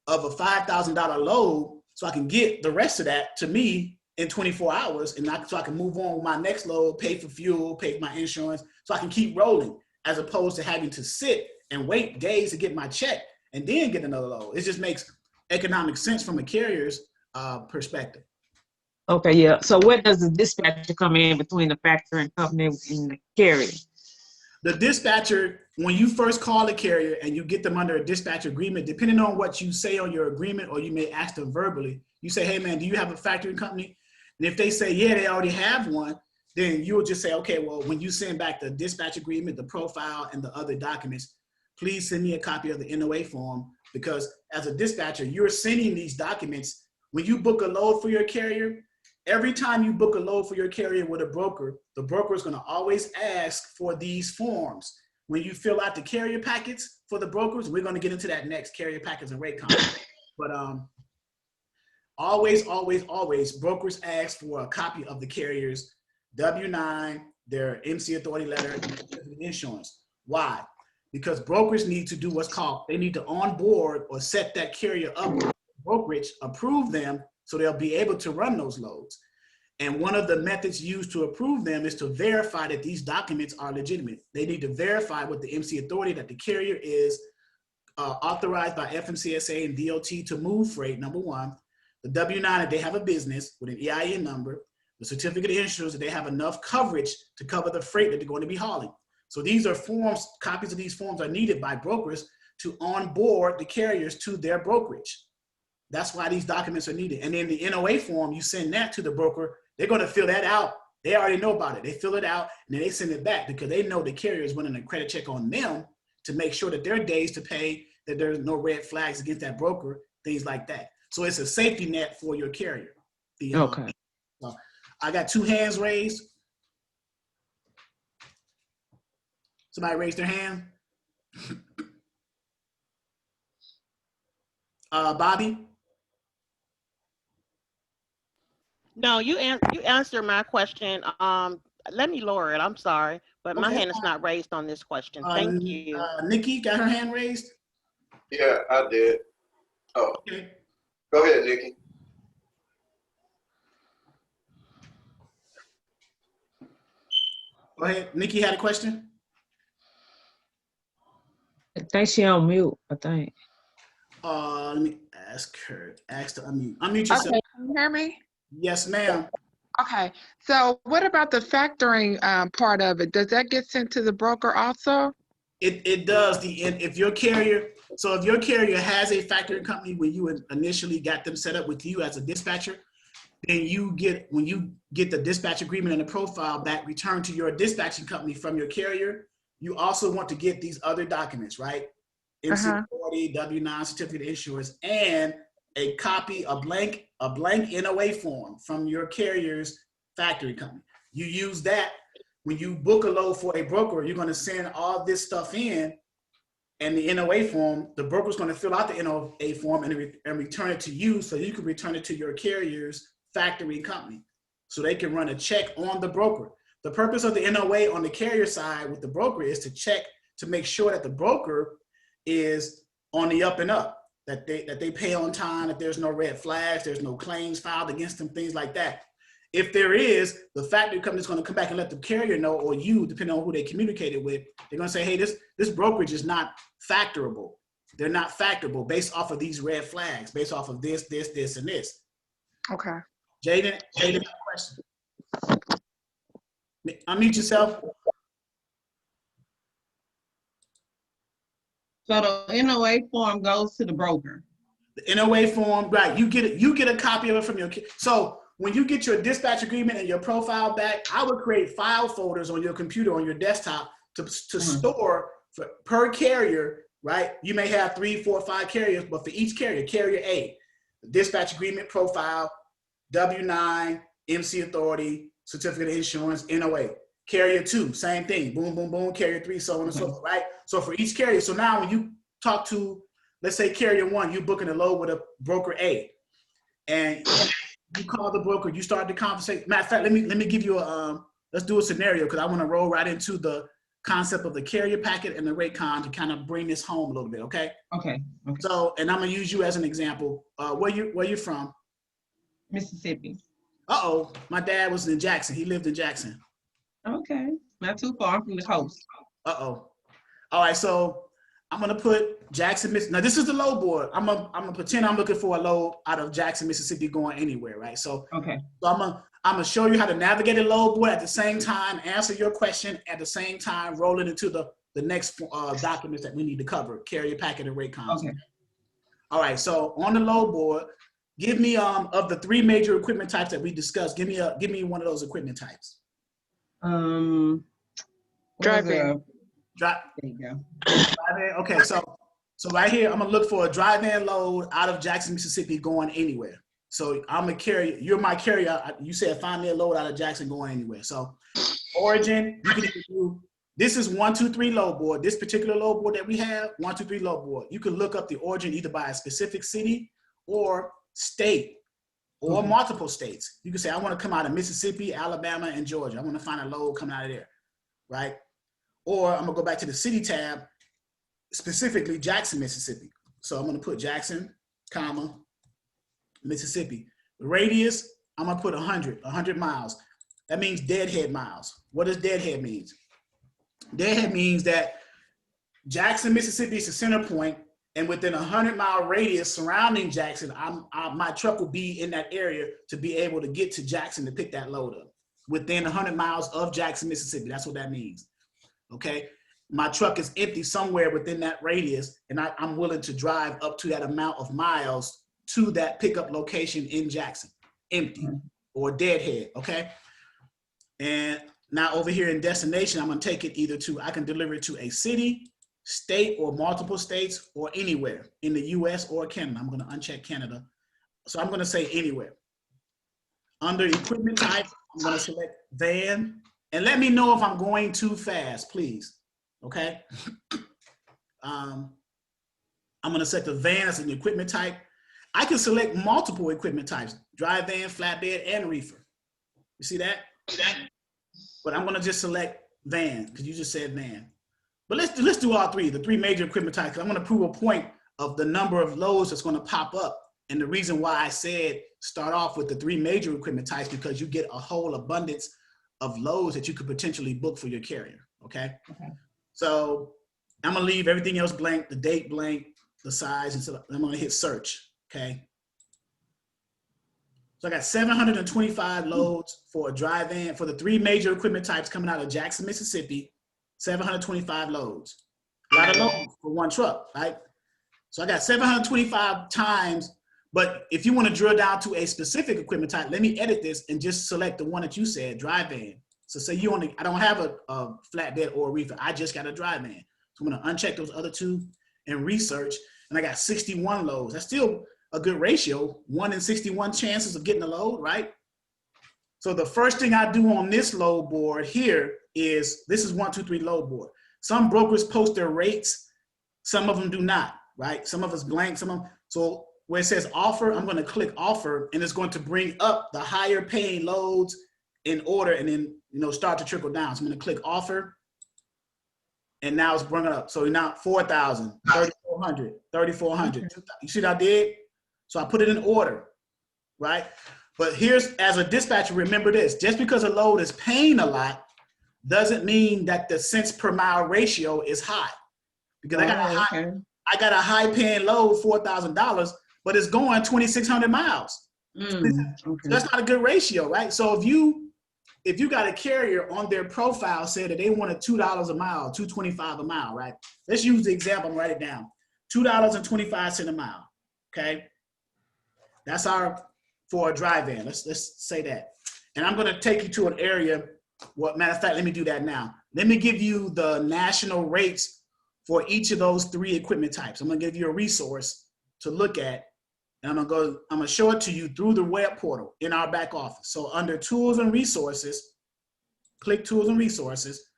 Speaker 1: of a $5,000 load so I can get the rest of that to me in 24 hours, and so I can move on with my next load, pay for fuel, pay for my insurance, so I can keep rolling, as opposed to having to sit and wait days to get my check and then get another load. It just makes economic sense from a carrier's perspective.
Speaker 2: Okay, yeah. So where does the dispatcher come in between the factoring company and the carrier?
Speaker 1: The dispatcher, when you first call a carrier and you get them under a dispatch agreement, depending on what you say on your agreement, or you may ask them verbally, you say, hey man, do you have a factoring company? And if they say, yeah, they already have one, then you'll just say, okay, well, when you send back the dispatch agreement, the profile, and the other documents, please send me a copy of the NOA form, because as a dispatcher, you're sending these documents. When you book a load for your carrier, every time you book a load for your carrier with a broker, the broker is going to always ask for these forms. When you fill out the carrier packets for the brokers, we're going to get into that next, carrier packets and rate contract. But always, brokers ask for a copy of the carrier's W-9, their MC Authority letter, and insurance. Why? Because brokers need to do what's called, they need to onboard or set that carrier up with brokerage, approve them, so they'll be able to run those loads. And one of the methods used to approve them is to verify that these documents are legitimate. They need to verify with the MC Authority that the carrier is authorized by FMCSA and DOT to move freight, number one. The W-9, that they have a business with an EIN number. The certificate of insurance, that they have enough coverage to cover the freight that they're going to be hauling. So these are forms, copies of these forms are needed by brokers to onboard the carriers to their brokerage. That's why these documents are needed. And then the NOA form, you send that to the broker, they're going to fill that out. They already know about it. They fill it out and then they send it back, because they know the carrier is running a credit check on them to make sure that their days to pay, that there's no red flags against that broker, things like that. So it's a safety net for your carrier.
Speaker 2: Okay.
Speaker 1: So I got 2 hands raised. Somebody raised their hand. Bobby?
Speaker 4: No, you answered my question. Let me lower it. I'm sorry, but my hand is not raised on this question. Thank you.
Speaker 1: Nikki got her hand raised?
Speaker 8: Yeah, I did. Oh,
Speaker 1: okay.
Speaker 8: Go ahead, Nikki.
Speaker 1: Go ahead. Nikki had a question?
Speaker 2: I think she on mute, I think.
Speaker 1: Let me ask her. Ask to unmute. Unmute yourself.
Speaker 9: Okay, can you hear me?
Speaker 1: Yes, ma'am.
Speaker 9: Okay, so what about the factoring part of it? Does that get sent to the broker also?
Speaker 1: It does. If your carrier, so if your carrier has a factoring company when you initially got them set up with you as a dispatcher, then when you get the dispatch agreement and the profile back returned to your dispatching company from your carrier, you also want to get these other documents, right? MC40, W-9, certificate of insurance, and a copy, a blank NOA form from your carrier's factory company. You use that when you book a load for a broker. You're going to send all this stuff in, and the NOA form, the broker's going to fill out the NOA form and return it to you, so you can return it to your carrier's factory company, so they can run a check on the broker. The purpose of the NOA on the carrier side with the broker is to check to make sure that the broker is on the up and up, that they pay on time, that there's no red flags, there's no claims filed against them, things like that. If there is, the factory company is going to come back and let the carrier know, or you, depending on who they communicated with, they're going to say, hey, this brokerage is not factorable. They're not factorable based off of these red flags, based off of this, and this.
Speaker 9: Okay.
Speaker 1: Jaden, question. Unmute yourself.
Speaker 3: So the NOA form goes to the broker.
Speaker 1: The NOA form, right? You get a copy of it from your. So when you get your dispatch agreement and your profile back, I would create file folders on your computer, on your desktop, to store per carrier, right? You may have 3, 4, 5 carriers, but for each carrier, carrier A, dispatch agreement, profile, W-9, MC Authority, certificate of insurance, NOA. Carrier 2, same thing, boom, boom, boom. Carrier 3, so on and so forth, right? So for each carrier, so now when you talk to, let's say carrier 1, you're booking a load with a broker A, and you call the broker, you start the conversation. Matter of fact, let me give you let's do a scenario, because I want to roll right into the concept of the carrier packet and the rate con to kind of bring this home a little bit, okay?
Speaker 3: Okay.
Speaker 1: So, and I'm gonna use you as an example. Where you from?
Speaker 3: Mississippi.
Speaker 1: Uh-oh, my dad was in Jackson. He lived in Jackson.
Speaker 3: Okay, not too far from the coast.
Speaker 1: Uh-oh. All right, so I'm gonna put Jackson, Mississippi. Now this is the load board. I'm gonna pretend I'm looking for a load out of Jackson, Mississippi, going anywhere, right? So,
Speaker 3: okay.
Speaker 1: So I'm gonna show you how to navigate a load board at the same time, answer your question at the same time, roll it into the next documents that we need to cover, carrier packet and rate cons.
Speaker 3: Okay.
Speaker 1: All right, so on the load board, give me of the 3 major equipment types that we discussed, give me one of those equipment types.
Speaker 9: Drive in.
Speaker 1: There
Speaker 3: you go.
Speaker 1: Okay, so right here, I'm gonna look for a drive-in load out of Jackson, Mississippi, going anywhere. So I'm a carrier. You're my carrier. You said find me a load out of Jackson going anywhere. So origin, you can do. This is 1, 2, 3 load board. This particular load board that we have, 1, 2, 3 load board. You can look up the origin either by a specific city or state, or multiple states. You can say, I want to come out of Mississippi, Alabama, and Georgia. I want to find a load coming out of there, right? Or I'm gonna go back to the city tab, specifically Jackson, Mississippi. So I'm gonna put Jackson, comma, Mississippi. The radius, I'm gonna put 100 miles. That means deadhead miles. What does deadhead means? Deadhead means that Jackson, Mississippi is the center point, and within a 100-mile radius surrounding Jackson, my truck will be in that area to be able to get to Jackson to pick that load up. Within 100 miles of Jackson, Mississippi, that's what that means, okay? My truck is empty somewhere within that radius, and I'm willing to drive up to that amount of miles to that pickup location in Jackson, empty or deadhead, okay? And now over here in destination, I'm gonna take it either to, I can deliver it to a city, state, or multiple states, or anywhere in the US or Canada. I'm gonna uncheck Canada. So I'm gonna say anywhere. Under equipment type, I'm gonna select van, and let me know if I'm going too fast, please, okay? I'm gonna set the van as an equipment type. I can select multiple equipment types, dry van, flatbed, and reefer. You see that? But I'm gonna just select van, because you just said van. But let's do all 3, the 3 major equipment types. I'm gonna prove a point of the number of loads that's gonna pop up. And the reason why I said start off with the 3 major equipment types, because you get a whole abundance of loads that you could potentially book for your carrier, okay? So I'm gonna leave everything else blank, the date blank, the size, and so I'm gonna hit search, okay? So I got 725 loads for a dry van for the 3 major equipment types coming out of Jackson, Mississippi. 725 loads. A lot of loads for one truck, right? So I got 725 times, but if you want to drill down to a specific equipment type, let me edit this and just select the one that you said, dry van. So say I don't have a flatbed or a reefer, I just got a dry van. So I'm gonna uncheck those other 2 and research, and I got 61 loads. That's still a good ratio, 1 in 61 chances of getting a load, right? So the first thing I do on this load board here is, this is 1, 2, 3 load board. Some brokers post their rates, some of them do not, right? Some of us blank, some of them. So where it says offer, I'm gonna click offer, and it's going to bring up the higher paying loads in order, and then start to trickle down. So I'm gonna click offer, and now it's bringing up. So now 4,000, 3,400, 3,400. You see what I did? So I put it in order, right? But here's, as a dispatcher, remember this: just because a load is paying a lot doesn't mean that the cents per mile ratio is high. Because I got a high paying load, $4,000, but it's going 2,600 miles. So that's not a good ratio, right? So if you got a carrier on their profile say that they wanted $2 a mile, $2.25 a mile, right? Let's use the example and write it down. $2.25 a mile, okay? That's for a dry van. Let's say that. And I'm gonna take you to an area, matter of fact, let me do that now. Let me give you the national rates for each of those 3 equipment types. I'm gonna give you a resource to look at, and I'm gonna show it to you through the web portal in our back office. So under tools and resources, click tools and resources,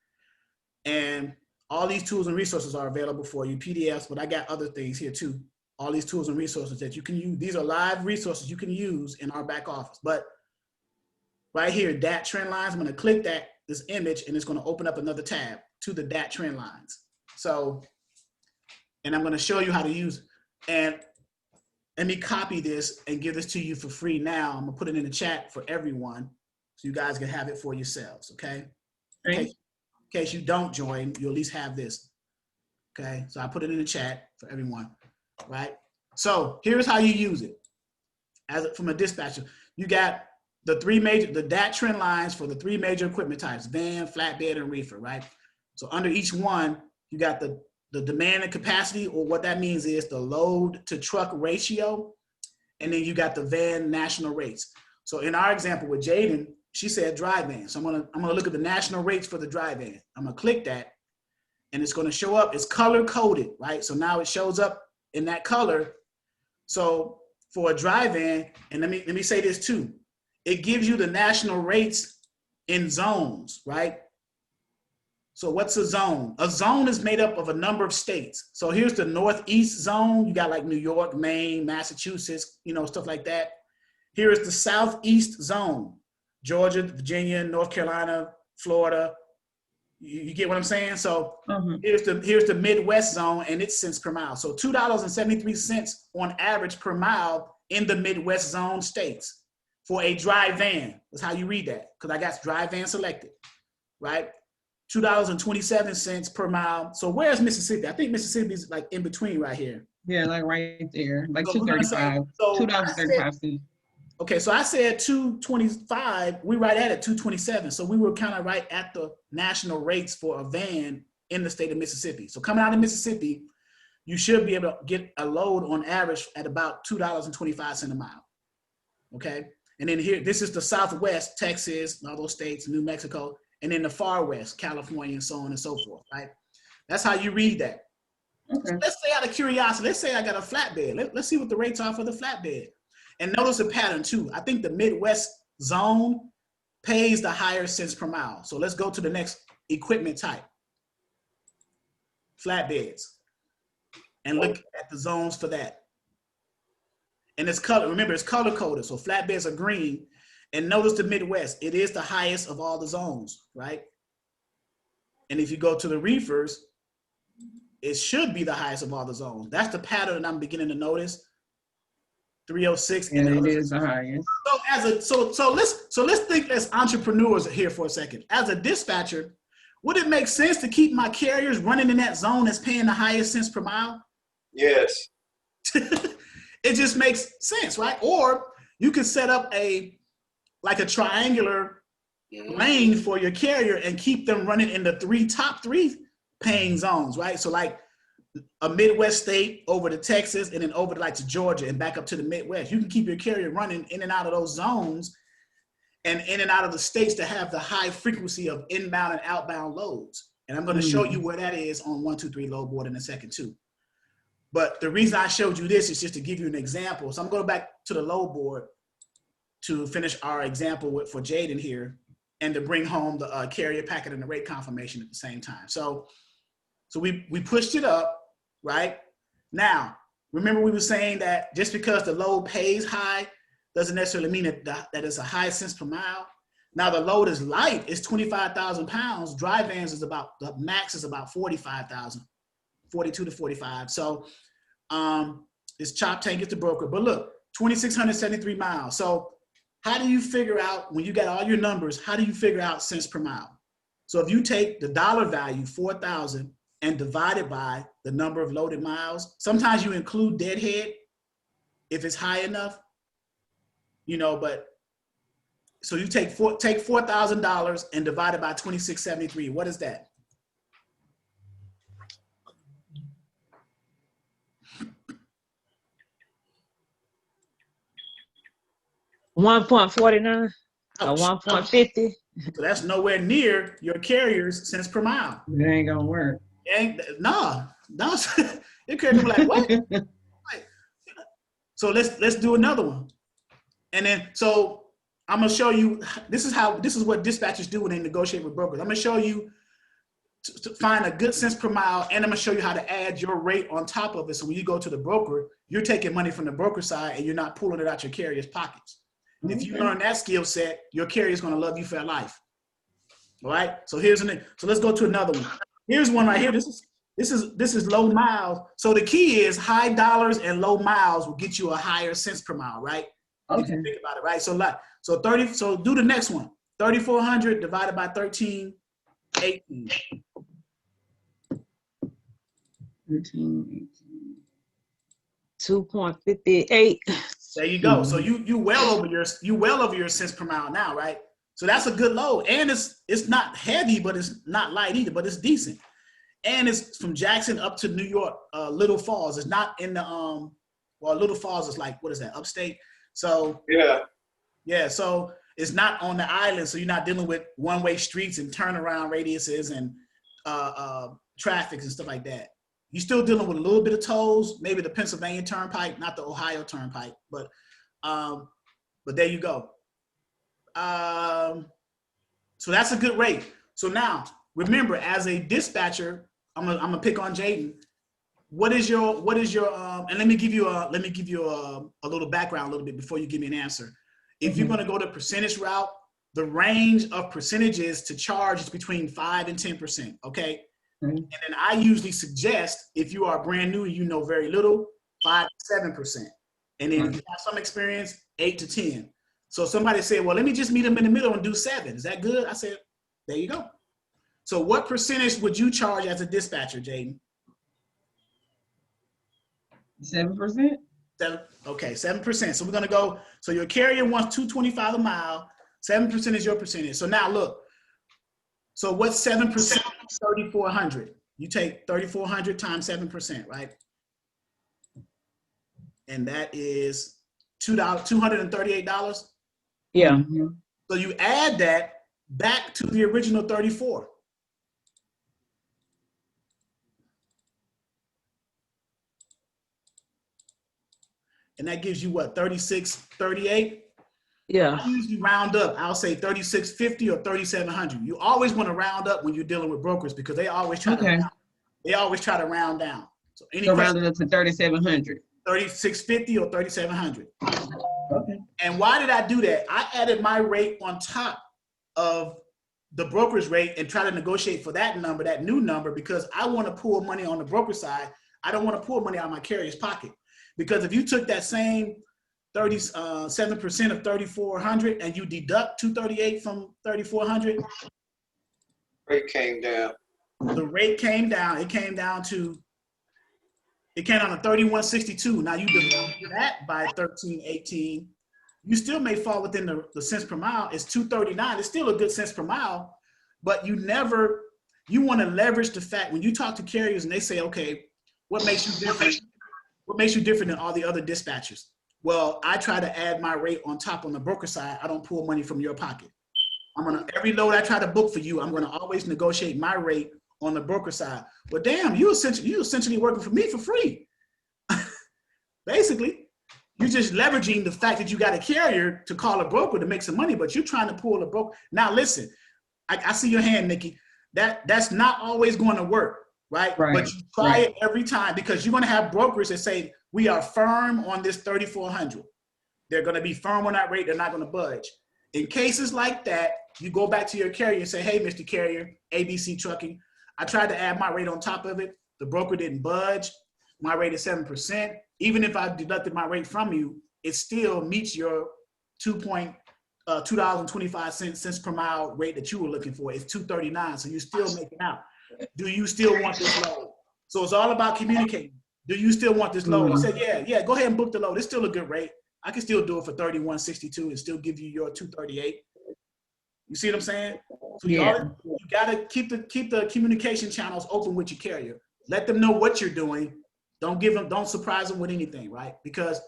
Speaker 1: and all these tools and resources are available for you, PDFs, but I got other things here too. All these tools and resources that you can use. These are live resources you can use in our back office. But right here, DAT trend lines, I'm gonna click this image, and it's gonna open up another tab to the DAT trend lines. So, and I'm gonna show you how to use it. And let me copy this and give this to you for free now. I'm gonna put it in the chat for everyone so you guys can have it for yourselves, okay? In case you don't join, you at least have this, okay? So I put it in the chat for everyone, right? So here's how you use it. From a dispatcher, you got the DAT trend lines for the 3 major equipment types: van, flatbed, and reefer, right? So under each one, you got the demand and capacity, or what that means is the load to truck ratio. And then you got the van national rates. So in our example with Jaden, she said dry van. So I'm gonna look at the national rates for the dry van. I'm gonna click that, and it's gonna show up. It's color coded, right? So now it shows up in that color. So for a dry van, and let me say this too, it gives you the national rates in zones, right? So what's a zone? A zone is made up of a number of states. So here's the Northeast zone. You got like New York, Maine, Massachusetts, stuff like that. Here is the Southeast zone: Georgia, Virginia, North Carolina, Florida. You get what I'm saying? So here's the Midwest zone, and it's cents per mile. So $2.73 on average per mile in the Midwest zone states for a dry van. That's how you read that, because I got dry van selected, right? $2.27 per mile. So where's Mississippi? I think Mississippi is like in between right here.
Speaker 9: Yeah, like right there, like
Speaker 1: So
Speaker 9: $2.35. $2.35.
Speaker 1: Okay, so I said 225. We right at it, 227. So we were kind of right at the national rates for a van in the state of Mississippi. So coming out of Mississippi, you should be able to get a load on average at about $2.25 a mile. Okay, and then here, this is the Southwest, Texas, and all those states, New Mexico, and then the far west, California, and so on and so forth, right? That's how you read that. Okay. So let's say, out of curiosity, let's say I got a flatbed. Let's see what the rates are for the flatbed. And notice a pattern too. I think the Midwest zone pays the higher cents per mile. So let's go to the next equipment type, flatbeds, and look at the zones for that. And it's color, remember it's color coded. So flatbeds are green. And notice the Midwest, it is the highest of all the zones, right? And if you go to the reefers, it should be the highest of all the zones. That's the pattern that I'm beginning to notice. 306.
Speaker 9: And it is the highest.
Speaker 1: So let's think as entrepreneurs here for a second. As a dispatcher, would it make sense to keep my carriers running in that zone that's paying the highest cents per mile?
Speaker 8: Yes.
Speaker 1: It just makes sense, right? Or you can set up like a triangular lane for your carrier and keep them running in the top three paying zones, right? So like a Midwest state over to Texas and then over to like to Georgia and back up to the Midwest. You can keep your carrier running in and out of those zones and in and out of the states that have the high frequency of inbound and outbound loads. And I'm going to show you where that is on 123 load board in a second too. But the reason I showed you this is just to give you an example. So I'm going back to the load board to finish our example for Jaden here and to bring home the carrier packet and the rate confirmation at the same time. So we pushed it up, right? Now, remember we were saying that just because the load pays high doesn't necessarily mean that it's a high cents per mile. Now the load is light, it's 25,000 pounds. Dry vans is about, the max is about 45,000, 42 to 45. So it's chop tank, it's the broker. But look, 2,673 miles. So how do you figure out, when you got all your numbers, how do you figure out cents per mile? So if you take the dollar value, 4,000, and divide it by the number of loaded miles, sometimes you include deadhead if it's high enough, you know, but so you take $4,000 and divide it by 2,673. What is that?
Speaker 2: $1.49 or
Speaker 1: Ouch.
Speaker 2: 1.50.
Speaker 1: So that's nowhere near your carrier's cents per mile.
Speaker 10: It ain't gonna work.
Speaker 1: No. Your carrier be like, what? So let's do another one. And then, so I'm gonna show you, this is what dispatchers do when they negotiate with brokers. I'm gonna show you to find a good cents per mile, and I'm gonna show you how to add your rate on top of it. So when you go to the broker, you're taking money from the broker side and you're not pulling it out your carrier's pockets. And if you learn that skill set, your carrier is gonna love you for life. All right. So so let's go to another one. Here's one right here. This is low miles. So the key is high dollars and low miles will get you a higher cents per mile, right?
Speaker 10: Okay.
Speaker 1: If you think about it, right? So do the next one. 3,400 divided by 1318.
Speaker 2: 2.58.
Speaker 1: There you go. So you well over your cents per mile now, right? So that's a good load, and it's not heavy, but it's not light either, but it's decent. And it's from Jackson up to New York, Little Falls. It's not in the Little Falls is like, what is that, upstate? So yeah. So it's not on the island, so you're not dealing with one-way streets and turnaround radiuses and traffic and stuff like that. You're still dealing with a little bit of tolls, maybe the Pennsylvania Turnpike, not the Ohio Turnpike, but there you go. So that's a good rate. So now remember, as a dispatcher, I'm gonna pick on Jaden. What is your and let me give you a little background a little bit before you give me an answer. If you're gonna go the percentage route, the range of percentages to charge is between 5 and 10%. Okay. And then I usually suggest, if you are brand new and you know very little, 5 to 7%. And then if you have some experience, 8 to 10. So somebody said, well, let me just meet them in the middle and do 7. Is that good? I said, there you go. So what percentage would you charge as a dispatcher, Jaden?
Speaker 10: 7%.
Speaker 1: Okay, 7%. So we're gonna go, so your carrier wants $2.25 a mile, 7% is your percentage. So now look, so what's 7% of 3,400? You take 3,400 times 7%, right? And that is $238.
Speaker 2: Yeah.
Speaker 1: So you add that back to the original 34. And that gives you what, 36.38?
Speaker 2: Yeah.
Speaker 1: I usually round up. I'll say 36.50 or 3,700. You always want to round up when you're dealing with brokers because they always try to round down. So
Speaker 10: round it up to 3,700.
Speaker 1: 36.50 or 3,700.
Speaker 10: Okay.
Speaker 1: And why did I do that? I added my rate on top of the broker's rate and try to negotiate for that number, that new number, because I want to pull money on the broker side. I don't want to pull money out of my carrier's pocket. Because if you took that same 37% of 3,400 and you deduct 238 from 3,400,
Speaker 8: Rate came down.
Speaker 1: the rate came down. It came down to 31.62. Now you divide that by 13.18, you still may fall within the cents per mile. It's $2.39. It's still a good cents per mile, but you want to leverage the fact when you talk to carriers and they say, okay, what makes you different? What makes you different than all the other dispatchers? Well, I try to add my rate on top on the broker side. I don't pull money from your pocket. Every load I try to book for you, I'm gonna always negotiate my rate on the broker side. But damn, you essentially working for me for free. Basically, you're just leveraging the fact that you got a carrier to call a broker to make some money, but you're trying to pull a broker. Now listen, I see your hand, Nikki. That's not always going to work, right? But you try it every time, because you're going to have brokers that say, we are firm on this 3,400. They're going to be firm on that rate. They're not going to budge. In cases like that, you go back to your carrier and say, hey, Mr. Carrier, ABC Trucking, I tried to add my rate on top of it. The broker didn't budge. My rate is 7%. Even if I deducted my rate from you, it still meets your $2.25 cents per mile rate that you were looking for. It's $2.39, so you're still making out. Do you still want this load? So it's all about communicating. Do you still want this load? I said, yeah, go ahead and book the load. It's still a good rate. I can still do it for $31.62 and still give you your $2.38. You see what I'm saying? So you gotta keep the communication channels open with your carrier. Let them know what you're doing. Don't surprise them with anything, right? Because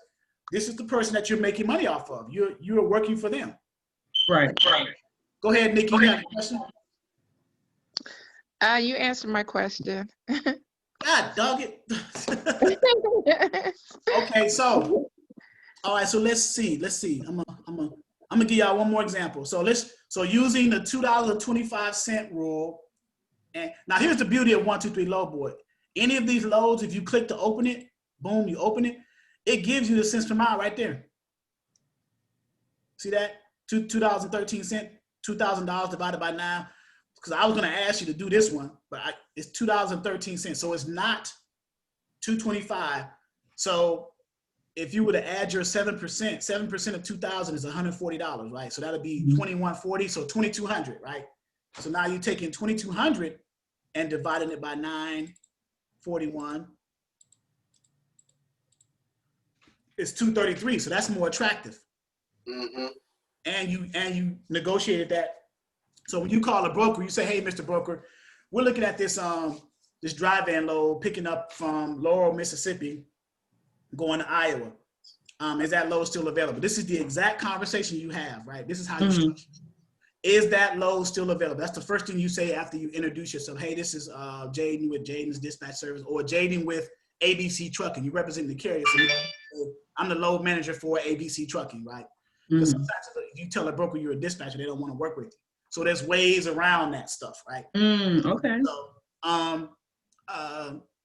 Speaker 1: this is the person that you're making money off of. You're working for them.
Speaker 10: Right.
Speaker 1: Go ahead, Nikki. You have a question?
Speaker 9: You answered my question.
Speaker 1: God dog it. Okay, so all right, so let's see. I'm gonna give y'all one more example. So using the $2.25 rule, and now here's the beauty of 123 load board. Any of these loads, if you click to open it, boom, you open it, it gives you the cents per mile right there. See that? $2.13, $2,000 divided by 9. Because I was going to ask you to do this one, but it's $2.13. So it's not $2.25. So if you were to add your 7% of 2,000 is $140, right? So that'll be $21.40, so $2,200, right? So now you're taking $2,200 and dividing it by 941. It's $2.33, so that's more attractive. And you negotiated that. So when you call a broker, you say, hey, Mr. Broker, we're looking at this this dry van load picking up from Laurel, Mississippi, going to Iowa. Is that load still available? This is the exact conversation you have, right? This is how you structure it. Is that load still available? That's the first thing you say after you introduce yourself. Hey, this is Jaden with Jaden's Dispatch Service, or Jaden with ABC Trucking. You represent the carrier. So I'm the load manager for ABC Trucking, right? Because sometimes if you tell a broker you're a dispatcher, they don't want to work with you. So there's ways around that stuff, right?
Speaker 10: Okay.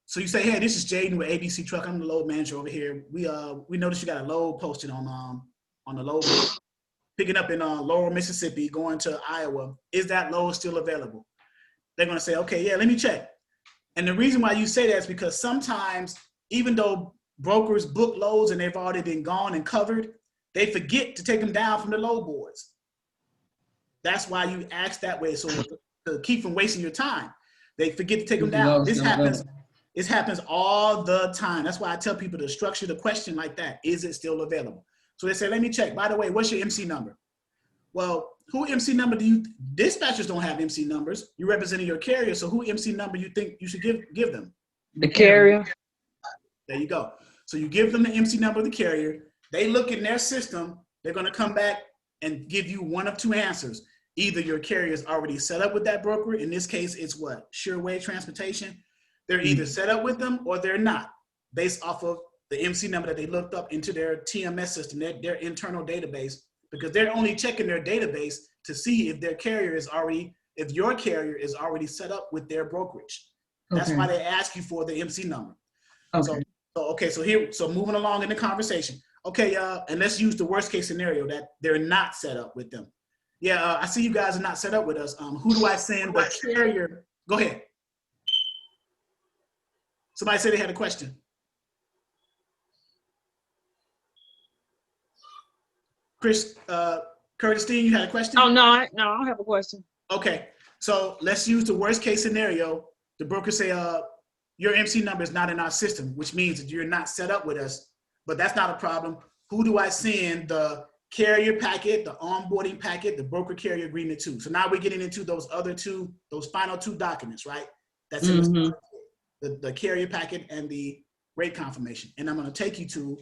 Speaker 1: So you say, hey, this is Jaden with ABC Truck. I'm the load manager over here. We noticed you got a load posted on the load board, picking up in Laurel, Mississippi, going to Iowa. Is that load still available? They're gonna say, okay, yeah, let me check. And the reason why you say that is because sometimes, even though brokers book loads and they've already been gone and covered, they forget to take them down from the load boards. That's why you ask that way, so to keep from wasting your time. They forget to take them down. This happens all the time. That's why I tell people to structure the question like that. Is it still available? So they say, let me check. By the way, what's your MC number? Well, who MC number do you, dispatchers don't have MC numbers. You're representing your carrier, so who MC number you think you should give them?
Speaker 2: The carrier.
Speaker 1: There you go. So you give them the MC number of the carrier. They look in their system. They're going to come back and give you one of two answers. Either your carrier is already set up with that broker. In this case, it's what? Sureway Transportation. They're either set up with them or they're not, based off of the MC number that they looked up into their TMS system, their internal database, because they're only checking their database to see if their carrier is already, if your carrier is already set up with their brokerage. That's why they ask you for the MC number. So moving along in the conversation. Okay, and let's use the worst case scenario that they're not set up with them. Yeah, I see you guys are not set up with us. Who do I send the carrier? Go ahead. Somebody said they had a question. Chris, Curtis Steen, you had a question?
Speaker 2: Oh, no, I don't have a question.
Speaker 1: Okay, so let's use the worst case scenario. The broker say, your MC number is not in our system, which means that you're not set up with us, but that's not a problem. Who do I send the carrier packet, the onboarding packet, the broker carrier agreement too. So now we're getting into those final two documents, right? That's in the carrier packet and the rate confirmation. And I'm going to take you to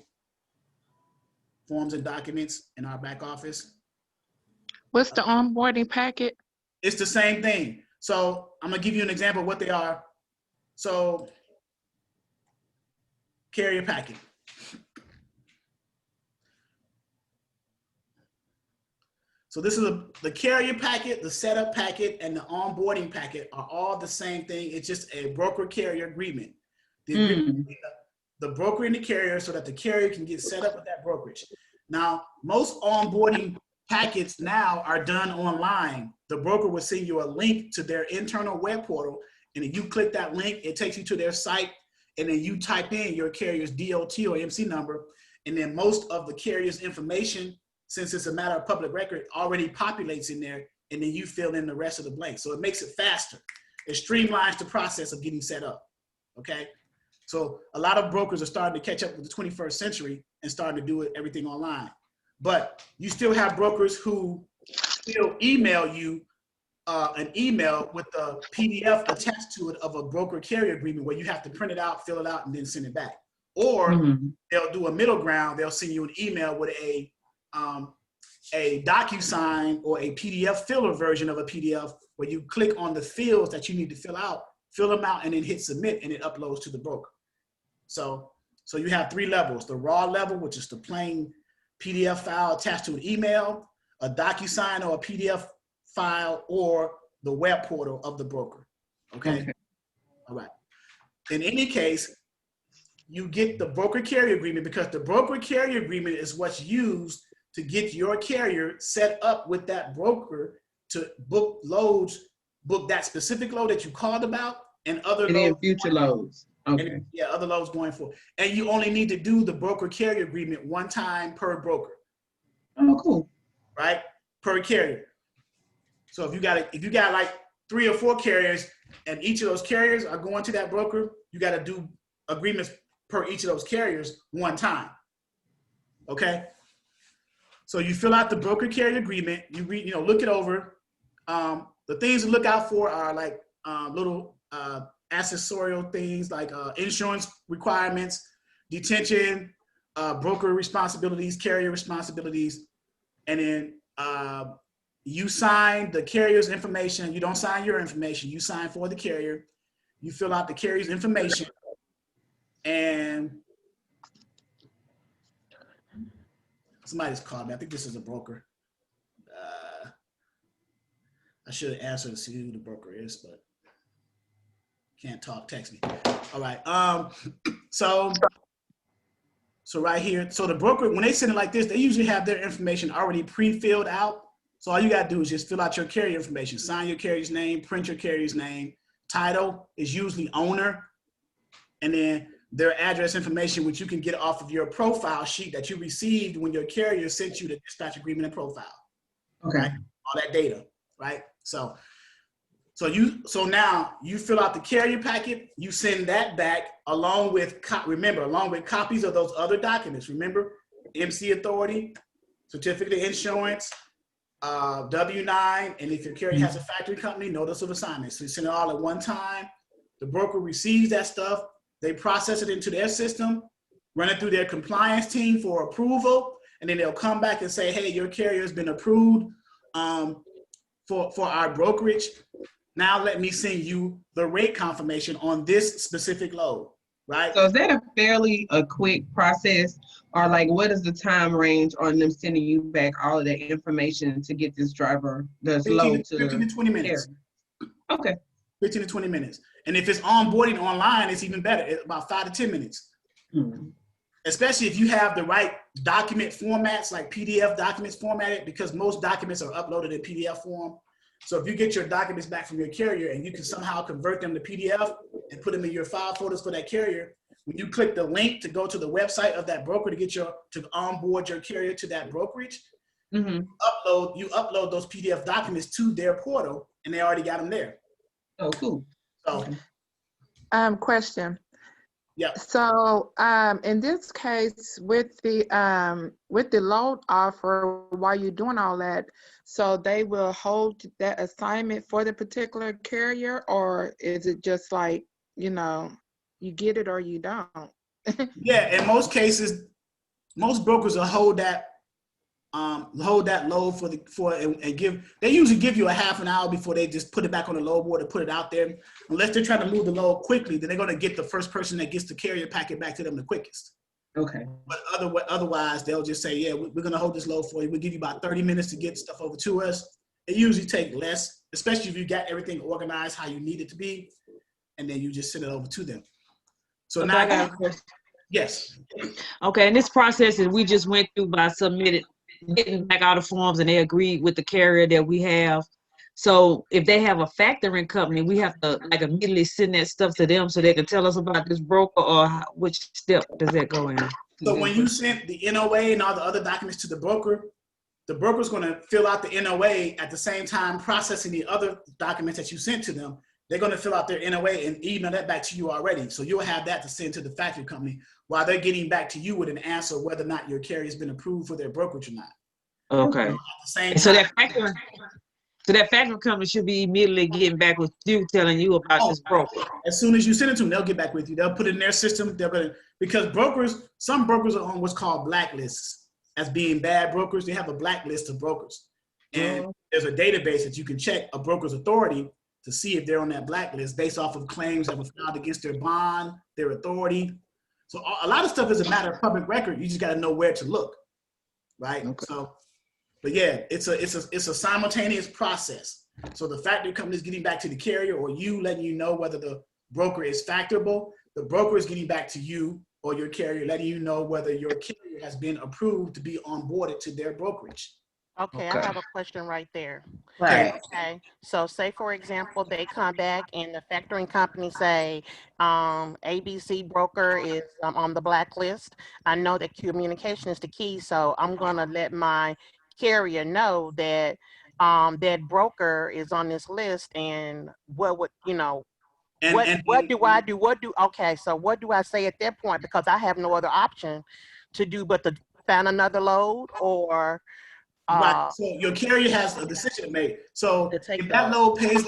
Speaker 1: forms and documents in our back office.
Speaker 9: What's the onboarding packet?
Speaker 1: It's the same thing. So I'm going to give you an example of what they are. So carrier packet. So this is the carrier packet, the setup packet, and the onboarding packet are all the same thing. It's just a broker carrier agreement. The agreement the broker and the carrier so that the carrier can get set up with that brokerage. Now, most onboarding packets now are done online. The broker will send you a link to their internal web portal, and if you click that link, it takes you to their site, and then you type in your carrier's DOT or MC number, and then most of the carrier's information, since it's a matter of public record, already populates in there, and then you fill in the rest of the blanks. So it makes it faster. It streamlines the process of getting set up, okay? So a lot of brokers are starting to catch up with the 21st century and starting to do everything online. But you still have brokers who still email you an email with a PDF attached to it of a broker carrier agreement where you have to print it out, fill it out, and then send it back. Or they'll do a middle ground. They'll send you an email with a DocuSign or a PDF filler version of a PDF where you click on the fields that you need to fill them out, and then hit submit, and it uploads to the broker. So you have three levels: the raw level, which is the plain PDF file attached to an email, a DocuSign or a PDF file, or the web portal of the broker. Okay. All right. In any case, you get the broker carrier agreement because the broker carrier agreement is what's used to get your carrier set up with that broker to book loads, book that specific load that you called about, and other
Speaker 10: And then future loads. Okay.
Speaker 1: And, yeah, other loads going forward. And you only need to do the broker carrier agreement one time per broker.
Speaker 10: Oh, cool.
Speaker 1: Right? Per carrier. So if you got like 3 or 4 carriers, and each of those carriers are going to that broker, you got to do agreements per each of those carriers one time. Okay? So you fill out the broker carrier agreement, you read, look it over. The things to look out for are like little accessorial things like insurance requirements, detention, broker responsibilities, carrier responsibilities, and then you sign the carrier's information. You don't sign your information. You sign for the carrier. You fill out the carrier's information, and somebody's called me. I think this is a broker. I should have asked her to see who the broker is, but can't talk, text me. All right. So right here, so the broker, when they send it like this, they usually have their information already pre-filled out. So all you got to do is just fill out your carrier information, sign your carrier's name, print your carrier's name. Title is usually owner, and then their address information, which you can get off of your profile sheet that you received when your carrier sent you the dispatch agreement and profile.
Speaker 10: Okay.
Speaker 1: Right? All that data, right? So now you fill out the carrier packet, you send that back along with copies of those other documents. Remember, MC Authority, certificate of insurance, W-9, and if your carrier has a factory company, notice of assignment. So you send it all at one time. The broker receives that stuff. They process it into their system, run it through their compliance team for approval, and then they'll come back and say, hey, your carrier has been approved for our brokerage. Now let me send you the rate confirmation on this specific load, right?
Speaker 10: So is that a quick process, or like what is the time range on them sending you back all of that information to get this driver, this load to
Speaker 1: 15 to 20 minutes.
Speaker 10: Okay.
Speaker 1: 15 to 20 minutes. And if it's onboarding online, it's even better, it's about 5 to 10 minutes. Especially if you have the right document formats, like PDF documents formatted, because most documents are uploaded in PDF form. So if you get your documents back from your carrier and you can somehow convert them to PDF and put them in your file folders for that carrier, when you click the link to go to the website of that broker to onboard your carrier to that brokerage, you upload those PDF documents to their portal, and they already got them there.
Speaker 10: Oh, cool.
Speaker 1: So,
Speaker 9: Question.
Speaker 1: Yeah.
Speaker 9: So, in this case, with the load offer, while you're doing all that, so they will hold that assignment for the particular carrier, or is it just like, you get it or you don't?
Speaker 1: Yeah, in most cases, most brokers will hold that load and give. They usually give you a half an hour before they just put it back on the load board and put it out there. Unless they're trying to move the load quickly, then they're going to get the first person that gets the carrier packet back to them the quickest.
Speaker 10: Okay.
Speaker 1: But otherwise, they'll just say, yeah, we're going to hold this load for you. We'll give you about 30 minutes to get stuff over to us. It usually takes less, especially if you got everything organized how you need it to be, and then you just send it over to them. So
Speaker 2: Okay,
Speaker 1: now,
Speaker 2: I got a question.
Speaker 1: yes.
Speaker 2: Okay, and this process that we just went through by getting back all the forms, and they agreed with the carrier that we have. So if they have a factoring company, we have to like immediately send that stuff to them so they can tell us about this broker, or which step does that go in?
Speaker 1: So when you send the NOA and all the other documents to the broker's going to fill out the NOA at the same time processing the other documents that you sent to them. They're going to fill out their NOA and email that back to you already. So you'll have that to send to the factory company while they're getting back to you with an answer whether or not your carrier has been approved for their brokerage or not.
Speaker 2: Okay.
Speaker 1: At the same
Speaker 2: So
Speaker 1: time,
Speaker 2: that factoring company should be immediately getting back with you, telling you about this broker.
Speaker 1: as soon as you send it to them, they'll get back with you. They'll put it in their system. Because some brokers are on what's called blacklists as being bad brokers. They have a blacklist of brokers. And there's a database that you can check a broker's authority to see if they're on that blacklist based off of claims that were filed against their bond, their authority. So a lot of stuff is a matter of public record. You just got to know where to look, right? Okay. So, but yeah, it's a simultaneous process. So the factory company is getting back to the carrier, or you letting you know whether the broker is factorable. The broker is getting back to you or your carrier, letting you know whether your carrier has been approved to be onboarded to their brokerage.
Speaker 4: Okay, I have a question right there.
Speaker 3: Right.
Speaker 4: Okay, so say for example, they come back and the factoring company say, ABC broker is on the blacklist. I know that communication is the key, so I'm gonna let my carrier know that that broker is on this list, and what would, what do I do? Okay, so what do I say at that point? Because I have no other option to do but to find another load, or
Speaker 1: right. So your carrier has a decision to make. So if that load pays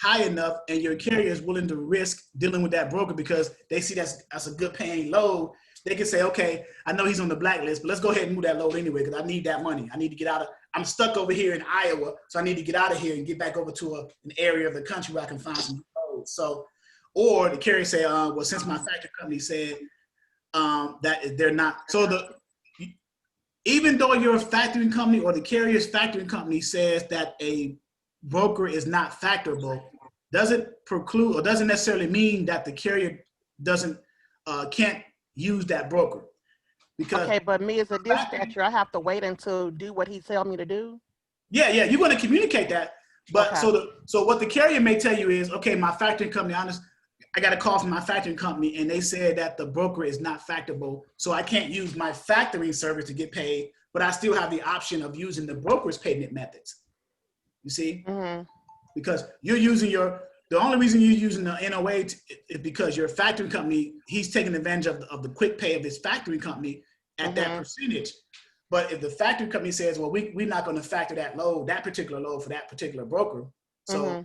Speaker 1: high enough and your carrier is willing to risk dealing with that broker because they see that's a good paying load, they can say, okay, I know he's on the blacklist, but let's go ahead and move that load anyway because I need that money. I need to get out of, I'm stuck over here in Iowa, so I need to get out of here and get back over to an area of the country where I can find some loads. So, or the carrier say, well, since my factory company said that they're not, so even though your factoring company or the carrier's factoring company says that a broker is not factorable, doesn't preclude or doesn't necessarily mean that the carrier can't use that broker. Because
Speaker 4: okay, but me as a dispatcher, I have to wait until do what he tells me to do.
Speaker 1: Yeah, you're going to communicate that. But okay. So what the carrier may tell you is, okay, my factoring company, I got a call from my factoring company and they said that the broker is not factorable. So I can't use my factoring service to get paid, but I still have the option of using the broker's payment methods. You see? Mm-hmm. Because you're using the only reason you're using the NOA is because your factoring company, he's taking advantage of the quick pay of his factoring company at that percentage. But if the factoring company says, well, we're not going to factor that particular load for that particular broker. So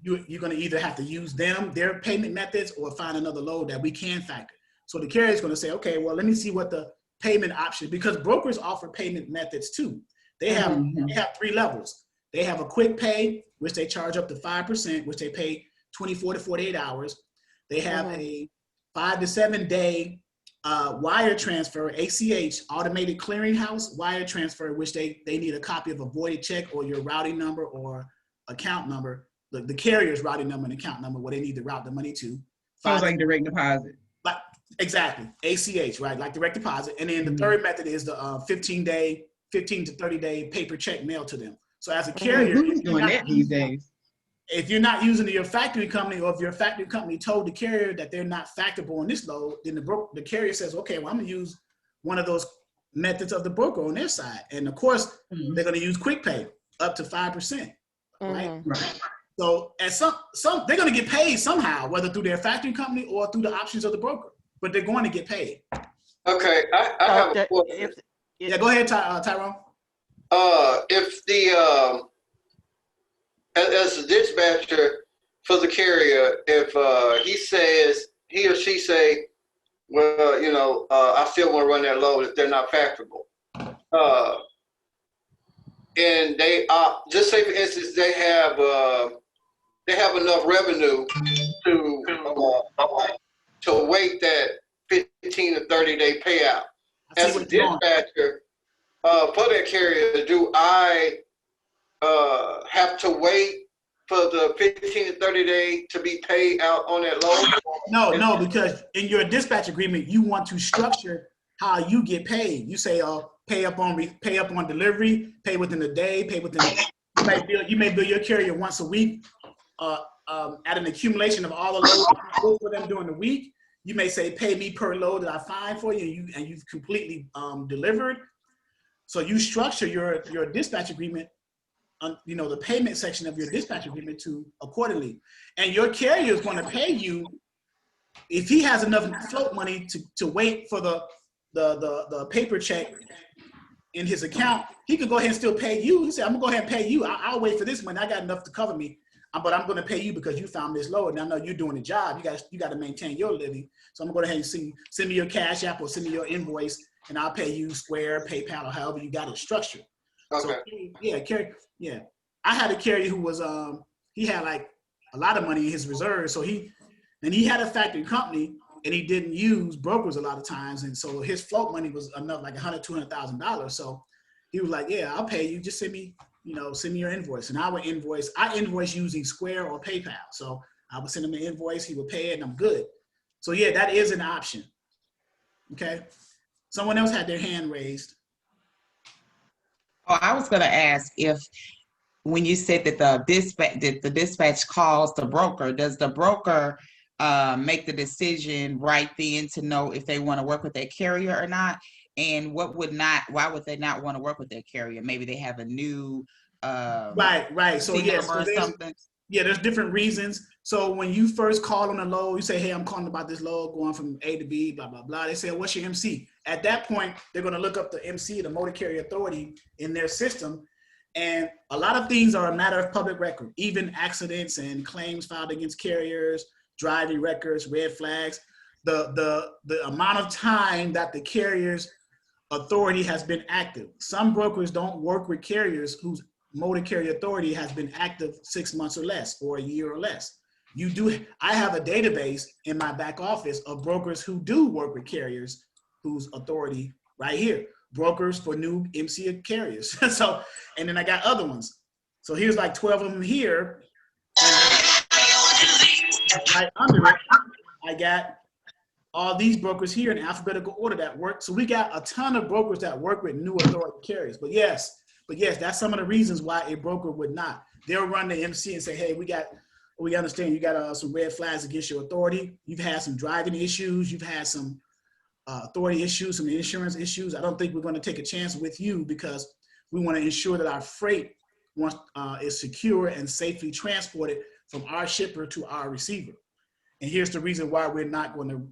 Speaker 1: you're going to either have to use their payment methods, or find another load that we can factor. So the carrier is going to say, okay, well, let me see what the payment option, because brokers offer payment methods too. They have 3 levels. They have a quick pay, which they charge up to 5%, which they pay 24 to 48 hours. They have a 5 to 7 day wire transfer, ACH, automated clearinghouse wire transfer, which they need a copy of a voided check or your routing number or account number, the carrier's routing number and account number where they need to route the money to.
Speaker 10: Sounds like direct deposit.
Speaker 1: Like, exactly, ACH, right? Like direct deposit. And then the third method is the 15 to 30 day paper check mailed to them. So as a carrier,
Speaker 10: who's doing that these days?
Speaker 1: If you're not using your factory company, or if your factory company told the carrier that they're not factorable on this load, then the carrier says, okay, well, I'm gonna use one of those methods of the broker on their side. And of course, they're gonna use quick pay up to 5%, right? So at some they're going to get paid somehow, whether through their factoring company or through the options of the broker, but they're going to get paid.
Speaker 8: Okay, I have a question.
Speaker 1: Yeah, go ahead, Tyrone.
Speaker 8: If the as a dispatcher for the carrier, if he or she say, well, you know, I still want to run that load if they're not factorable. And they just say, for instance, they have enough revenue to wait that 15 to 30-day payout. As a dispatcher for that carrier, do I have to wait for the 15 to 30-day to be paid out on that load?
Speaker 1: No, because in your dispatch agreement, you want to structure how you get paid. You say, pay up on delivery, pay within a day, pay within. You may bill your carrier once a week at an accumulation of all the loads for them during the week. You may say, pay me per load that I find for you, and you've completely delivered. So you structure your dispatch agreement, the payment section of your dispatch agreement to accordingly. And your carrier is going to pay you if he has enough float money to wait for the paper check in his account. He could go ahead and still pay you. He said, I'm gonna go ahead and pay you. I'll wait for this money. I got enough to cover me, but I'm gonna pay you because you found this load. And I know you're doing the job. You got to maintain your living. So I'm gonna go ahead and send me your Cash App or send me your invoice, and I'll pay you Square, PayPal, or however you got it structured.
Speaker 8: Okay.
Speaker 1: So I had a carrier who was he had like a lot of money in his reserves. So he had a factoring company, and he didn't use brokers a lot of times. And so his float money was enough, like $200,000. So he was like, yeah, I'll pay you. Just send me your invoice. And I invoice using Square or PayPal. So I would send him an invoice, he would pay it, and I'm good. So yeah, that is an option. Okay. Someone else had their hand raised.
Speaker 3: Oh, I was gonna ask if, when you said that the dispatch calls the broker, does the broker make the decision right then to know if they want to work with their carrier or not? And why would they not want to work with their carrier? Maybe they have a new
Speaker 1: right. So
Speaker 3: something.
Speaker 1: Yeah, there's different reasons. So when you first call on a load, you say, hey, I'm calling about this load going from A to B, blah, blah, blah. They say, what's your MC? At that point, they're going to look up the MC, the Motor Carrier Authority, in their system. And a lot of things are a matter of public record, even accidents and claims filed against carriers, driving records, red flags, the amount of time that the carrier's authority has been active. Some brokers don't work with carriers whose Motor Carrier Authority has been active 6 months or less, or a year or less. I have a database in my back office of brokers who do work with carriers whose authority right here, brokers for new MC carriers. So, and then I got other ones. So here's like 12 of them here. Right under it, I got all these brokers here in alphabetical order that work. So we got a ton of brokers that work with new authority carriers. But yes, that's some of the reasons why a broker would not. They'll run the MC and say, hey, we understand you got some red flags against your authority. You've had some driving issues. You've had some authority issues, some insurance issues. I don't think we're going to take a chance with you because we want to ensure that our freight is secure and safely transported from our shipper to our receiver. And here's the reason why we're going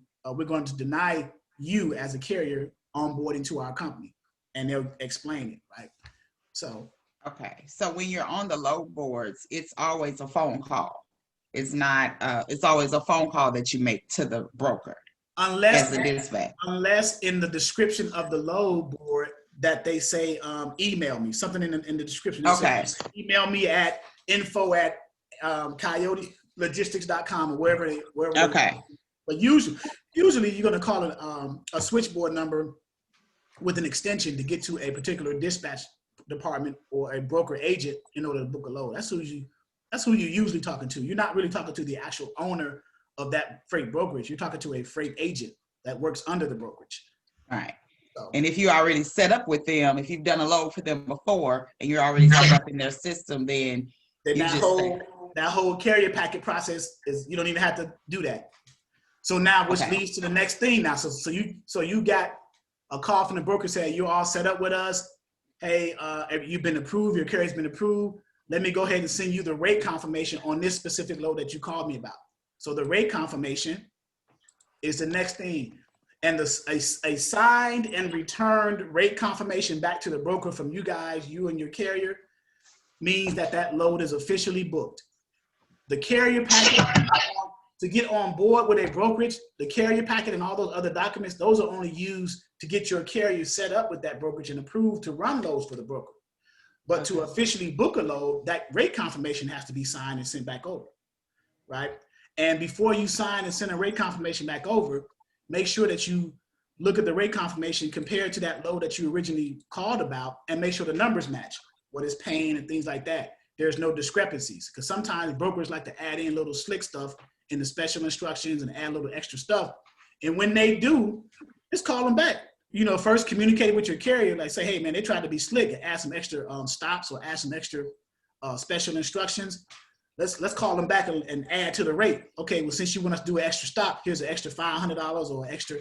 Speaker 1: to deny you as a carrier onboarding to our company. And they'll explain it, right? So.
Speaker 3: Okay, so when you're on the load boards, it's always a phone call. It's not, it's always a phone call that you make to the broker.
Speaker 1: Unless in the description of the load board that they say, email me, something in the description.
Speaker 3: Okay.
Speaker 1: Says, email me at info@coyotelogistics.com or wherever.
Speaker 3: Okay.
Speaker 1: But usually you're going to call it a switchboard number with an extension to get to a particular dispatch department or a broker agent in order to book a load. That's who you're usually talking to. You're not really talking to the actual owner of that freight brokerage. You're talking to a freight agent that works under the brokerage.
Speaker 3: All right.
Speaker 1: So,
Speaker 3: and if you already set up with them, if you've done a load for them before and you're already set up in their system, then
Speaker 1: that whole carrier packet process is, you don't even have to do that. So now, which leads to the next thing now. So you got a call from the broker saying you're all set up with us. Hey, you've been approved. Your carrier's been approved. let me go ahead and send you the rate confirmation on this specific load that you called me about. So the rate confirmation is the next thing. And a signed and returned rate confirmation back to the broker from you guys, you and your carrier, means that that load is officially booked. The carrier packet, to get on board with a brokerage, the carrier packet and all those other documents, those are only used to get your carrier set up with that brokerage and approved to run loads for the broker. But to officially book a load, that rate confirmation has to be signed and sent back over, right? And before you sign and send a rate confirmation back over, make sure that you look at the rate confirmation compared to that load that you originally called about and make sure the numbers match, what it's paying and things like that. There's no discrepancies, because sometimes brokers like to add in little slick stuff in the special instructions and add a little extra stuff. And when they do, just call them back. You know, first communicate with your carrier, like say, hey man, they tried to be slick and add some extra stops or add some extra special instructions. Let's call them back and add to the rate. Okay, well, since you want us to do an extra stop, here's an extra $500 or extra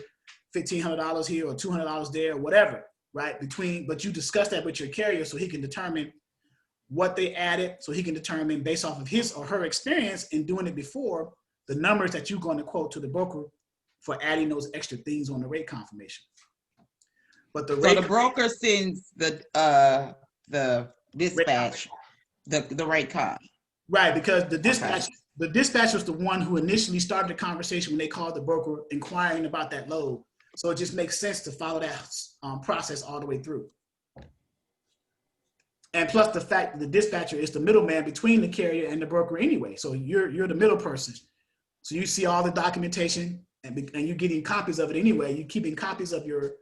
Speaker 1: $1,500 here or $200 there or whatever, right? But you discuss that with your carrier so he can determine what they added, so he can determine based off of his or her experience in doing it before, the numbers that you're going to quote to the broker for adding those extra things on the rate confirmation. But the rate,
Speaker 3: so the broker sends the dispatch the rate card.
Speaker 1: Right, because the dispatch was the one who initially started the conversation when they called the broker inquiring about that load. So it just makes sense to follow that process all the way through. And plus the fact that the dispatcher is the middleman between the carrier and the broker anyway. So you're the middle person. So you see all the documentation and you're getting copies of it anyway. You're keeping copies of your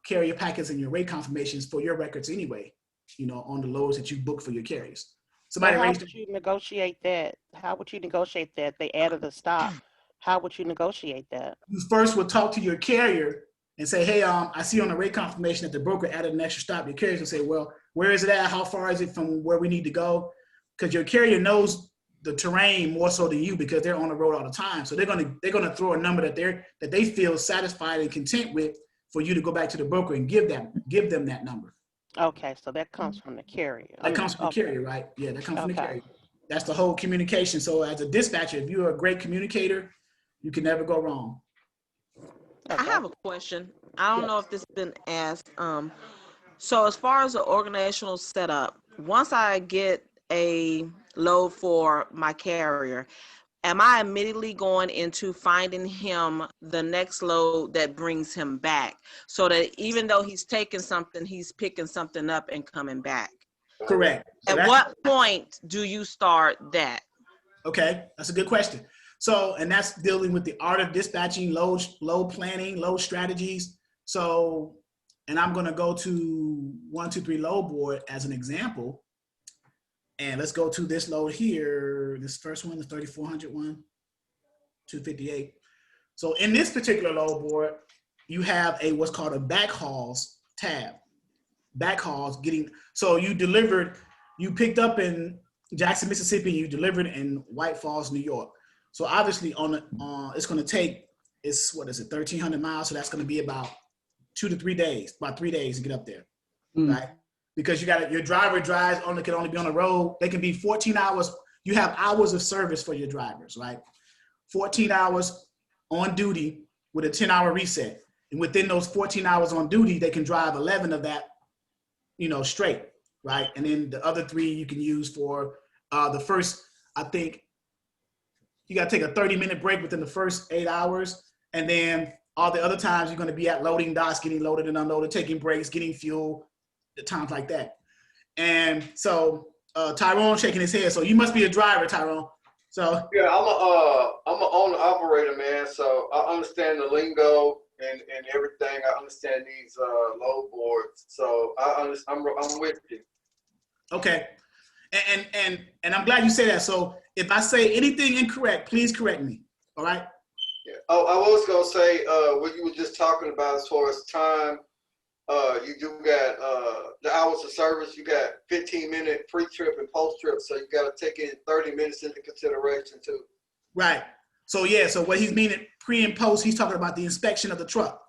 Speaker 1: carrier packets and your rate confirmations for your records anyway, you know, on the loads that you book for your carriers. Somebody
Speaker 4: how would you negotiate that? How would you negotiate that? They added a stop. How would you negotiate that?
Speaker 1: You first would talk to your carrier and say, hey, I see on the rate confirmation that the broker added an extra stop. Your carrier will say, well, where is it at? How far is it from where we need to go? Because your carrier knows the terrain more so than you because they're on the road all the time. So they're gonna throw a number that they feel satisfied and content with for you to go back to the broker and give them that number.
Speaker 4: Okay, so that comes from the carrier.
Speaker 1: That comes from the carrier, right? Yeah, that comes from the carrier. That's the whole communication. So as a dispatcher, if you're a great communicator, you can never go wrong.
Speaker 6: I have a question. I don't know if this has been asked. So as far as the organizational setup, once I get a load for my carrier, am I immediately going into finding him the next load that brings him back, so that even though he's taking something, he's picking something up and coming back?
Speaker 1: Correct. So
Speaker 6: at what point do you start that?
Speaker 1: Okay, that's a good question. So, and that's dealing with the art of dispatching, load planning, load strategies. So, and I'm going to go to 123 load board as an example. And let's go to this load here. This first one, the 3400 one, 258. So in this particular load board, you have what's called a backhauls tab. Backhauls getting, so you picked up in Jackson, Mississippi, you delivered in White Falls, New York. So obviously it's going to take, 1,300 miles. So that's going to be about 2 to 3 days, about 3 days to get up there, right? Because your driver drives can only be on the road. They can be 14 hours. You have hours of service for your drivers, right? 14 hours on duty with a 10-hour reset. And within those 14 hours on duty, they can drive 11 of that, straight, right? And then the other 3 you can use for the first, I think you got to take a 30-minute break within the first 8 hours. And then all the other times you're going to be at loading docks, getting loaded and unloaded, taking breaks, getting fuel, the times like that. And so Tyrone shaking his head. So you must be a driver, Tyrone. So
Speaker 8: yeah, I'm an owner operator, man. So I understand the lingo and everything. I understand these load boards. So I'm with you.
Speaker 1: Okay. And I'm glad you say that. So if I say anything incorrect, please correct me. All right.
Speaker 8: Yeah. Oh, I was gonna say what you were just talking about as far as time. You do got the hours of service. You got 15-minute pre-trip and post-trip, so you got to take in 30 minutes into consideration too.
Speaker 1: Right. So yeah. So what he's meaning pre and post, he's talking about the inspection of the truck.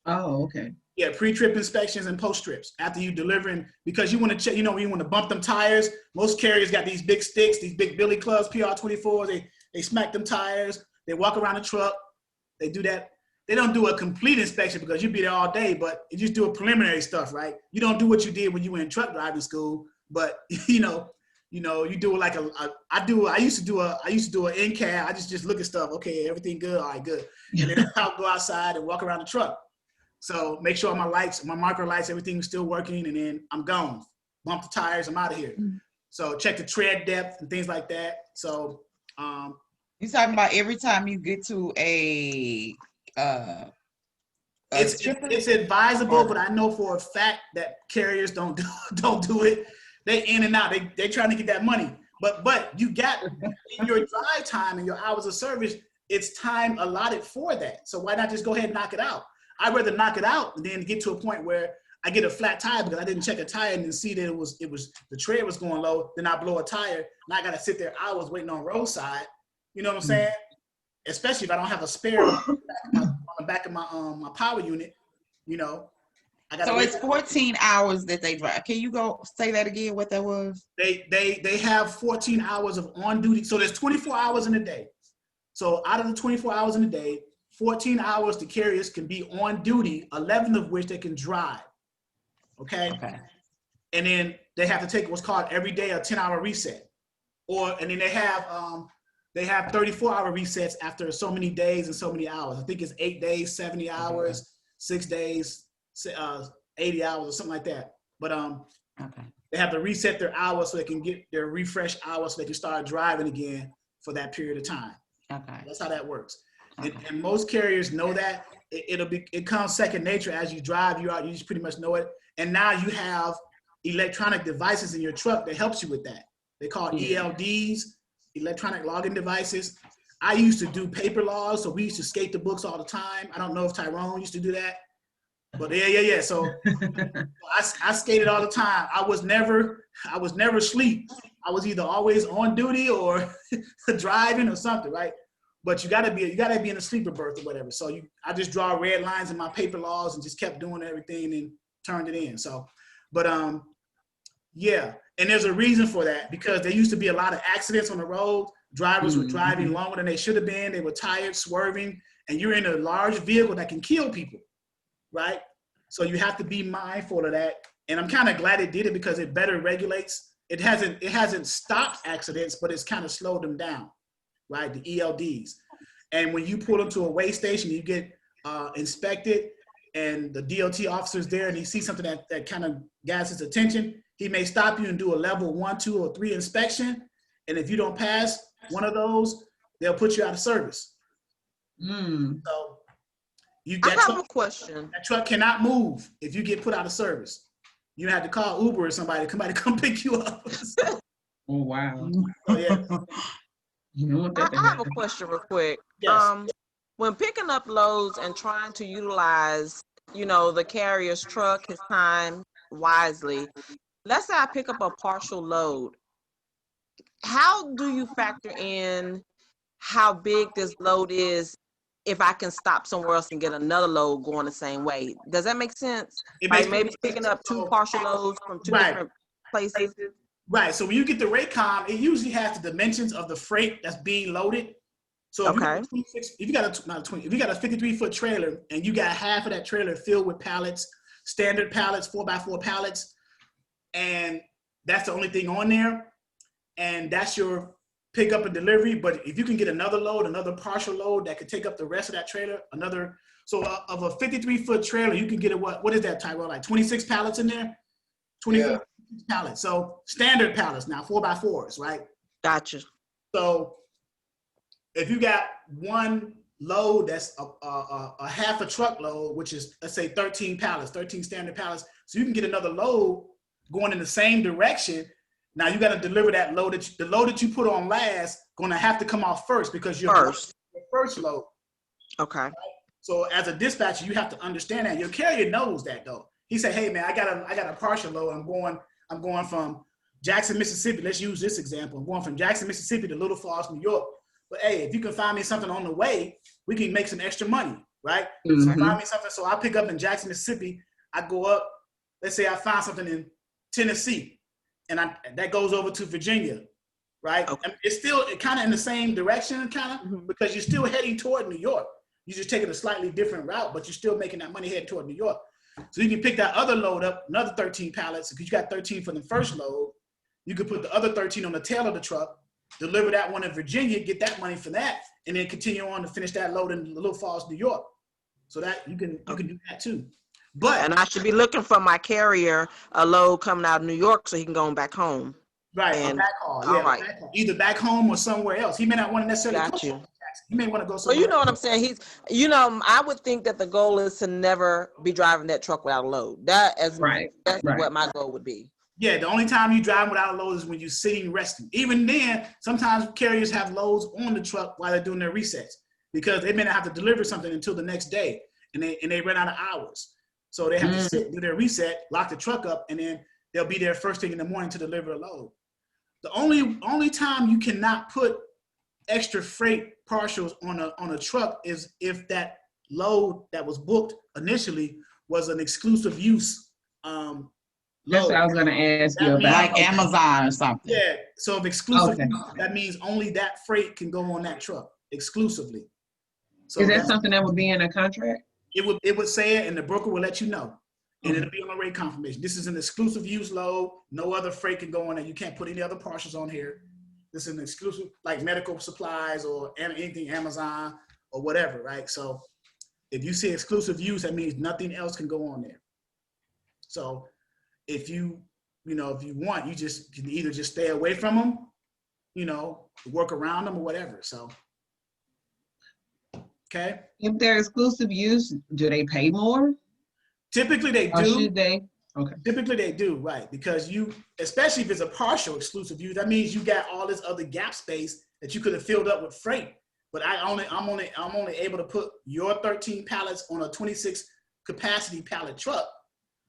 Speaker 10: Oh, okay.
Speaker 1: Yeah, pre-trip inspections and post-trips after you delivering, because you want to check, you want to bump them tires. Most carriers got these big sticks, these big billy clubs, PR24s. They smack them tires. They walk around the truck. They do that. They don't do a complete inspection because you be there all day, but you just do a preliminary stuff, right? You don't do what you did when you were in truck driving school, but you do like I used to do an in-cab. I just look at stuff. Okay, everything good. All right, good. And then I'll go outside and walk around the truck. So make sure my lights, my marker lights, everything's still working, and then I'm gone. Bump the tires, I'm out of here. So check the tread depth and things like that. So
Speaker 3: you talking about every time you get to
Speaker 1: it's advisable, but I know for a fact that carriers don't do it. They in and out. They trying to get that money. But you got in your drive time and your hours of service, it's time allotted for that. So why not just go ahead and knock it out? I'd rather knock it out and then get to a point where I get a flat tire because I didn't check a tire and then see that it was the tread was going low. Then I blow a tire and I gotta sit there hours waiting on roadside. You know what I'm saying? Especially if I don't have a spare on the back of my my power unit. I gotta.
Speaker 3: So it's 14 hours that they drive. Can you go say that again? What that was?
Speaker 1: They have 14 hours of on duty. So there's 24 hours in a day. So out of the 24 hours in a day, 14 hours the carriers can be on duty, 11 of which they can drive. Okay. And then they have to take what's called every day a 10-hour reset. And then they have 34-hour resets after so many days and so many hours. I think it's 8 days, 70 hours, 6 days, 80 hours or something like that. But they have to reset their hours so they can get their refresh hours so they can start driving again for that period of time. That's how that works. And most carriers know that. It comes second nature as you drive. You just pretty much know it. And now you have electronic devices in your truck that helps you with that. They call ELDs, electronic logging devices. I used to do paper logs, so we used to skate the books all the time. I don't know if Tyrone used to do that, but yeah. So I skated all the time. I was never asleep. I was either always on duty or driving or something, right? But you gotta be in a sleeper berth or whatever. So I just draw red lines in my paper logs and just kept doing everything and turned it in. So, but yeah. And there's a reason for that because there used to be a lot of accidents on the road. Drivers were driving longer than they should have been. They were tired, swerving, and you're in a large vehicle that can kill people, right? So you have to be mindful of that. And I'm kind of glad it did it because it better regulates. It hasn't stopped accidents, but it's kind of slowed them down, right? The ELDs. And when you pull into a weigh station, you get inspected, and the DOT officer's there, and he sees something that kind of grabs his attention. He may stop you and do a level 1, 2, or 3 inspection. And if you don't pass one of those, they'll put you out of service. So
Speaker 6: I have a question.
Speaker 1: That truck cannot move if you get put out of service. You have to call Uber or somebody to come pick you up.
Speaker 10: Oh, wow.
Speaker 1: So, yeah.
Speaker 6: I have a question real quick.
Speaker 1: Yes.
Speaker 6: When picking up loads and trying to utilize, the carrier's truck, his time wisely, let's say I pick up a partial load. How do you factor in how big this load is if I can stop somewhere else and get another load going the same way? Does that make sense? Like maybe picking up 2 partial loads from 2 different places?
Speaker 1: Right. So when you get the Raycom, it usually has the dimensions of the freight that's being loaded. So if you got a 53-foot trailer and you got half of that trailer filled with pallets, standard pallets, 4x4 pallets, and that's the only thing on there, and that's your pickup and delivery. But if you can get another load, another partial load that could take up the rest of that trailer, so of a 53-foot trailer, you can get what is that, Tyrell, like 26 pallets in there? 24 pallets. So standard pallets now, 4x4s, right?
Speaker 6: Gotcha.
Speaker 1: So if you got one load that's a half a truckload, which is, let's say 13 standard pallets, so you can get another load going in the same direction. Now you got to deliver that load. The load that you put on last going to have to come off first because you're your first load.
Speaker 6: Okay. Right?
Speaker 1: So as a dispatcher, you have to understand that. Your carrier knows that though. He said, "Hey man, I got a partial load. I'm going from Jackson, Mississippi. Let's use this example. I'm going from Jackson, Mississippi to Little Falls, New York. But hey, if you can find me something on the way, we can make some extra money. right? So find me something. So I pick up in Jackson, Mississippi. I go up. Let's say I find something in Tennessee, and that goes over to Virginia, right?
Speaker 6: Okay.
Speaker 1: And it's still kind of in the same direction, kind of, because you're still heading toward New York. You're just taking a slightly different route, but you're still making that money heading toward New York. So you can pick that other load up, another 13 pallets, because you got 13 for the first load. You could put the other 13 on the tail of the truck, deliver that one in Virginia, get that money for that, and then continue on to finish that load in Little Falls, New York. So that you can do that too. But
Speaker 6: and I should be looking for my carrier a load coming out of New York so he can go on back home.
Speaker 1: Right,
Speaker 6: And,
Speaker 1: a back haul. Yeah,
Speaker 6: all right.
Speaker 1: back haul. Either back home or somewhere else. He may not want to necessarily
Speaker 6: Got
Speaker 1: go
Speaker 6: you.
Speaker 1: to Jackson. He may want to go
Speaker 6: So
Speaker 1: somewhere.
Speaker 6: you know what I'm saying? I would think that the goal is to never be driving that truck without a load. That's what my goal would be.
Speaker 1: Yeah, the only time you drive without a load is when you're sitting resting. Even then, sometimes carriers have loads on the truck while they're doing their resets because they may not have to deliver something until the next day, and they run out of hours. So they have to sit, do their reset, lock the truck up, and then they'll be there first thing in the morning to deliver a load. The only time you cannot put extra freight partials on a truck is if that load that was booked initially was an exclusive use load.
Speaker 10: That's what I was going to ask you about.
Speaker 3: Like Amazon or something.
Speaker 1: Yeah, so if exclusive, that means only that freight can go on that truck exclusively. So
Speaker 10: is that something that would be in a contract?
Speaker 1: It would say it, and the broker will let you know. And it'll be on a rate confirmation. This is an exclusive use load. No other freight can go on it. You can't put any other partials on here. This is an exclusive, like medical supplies or anything Amazon or whatever, right? So if you see exclusive use, that means nothing else can go on there. So if you want, you just can either just stay away from them, work around them or whatever. So, okay.
Speaker 10: If they're exclusive use, do they pay more?
Speaker 1: Typically they do.
Speaker 10: Or should they? Okay.
Speaker 1: Typically they do, right? Because especially if it's a partial exclusive use, that means you got all this other gap space that you could have filled up with freight. But I'm only able to put your 13 pallets on a 26 capacity pallet truck.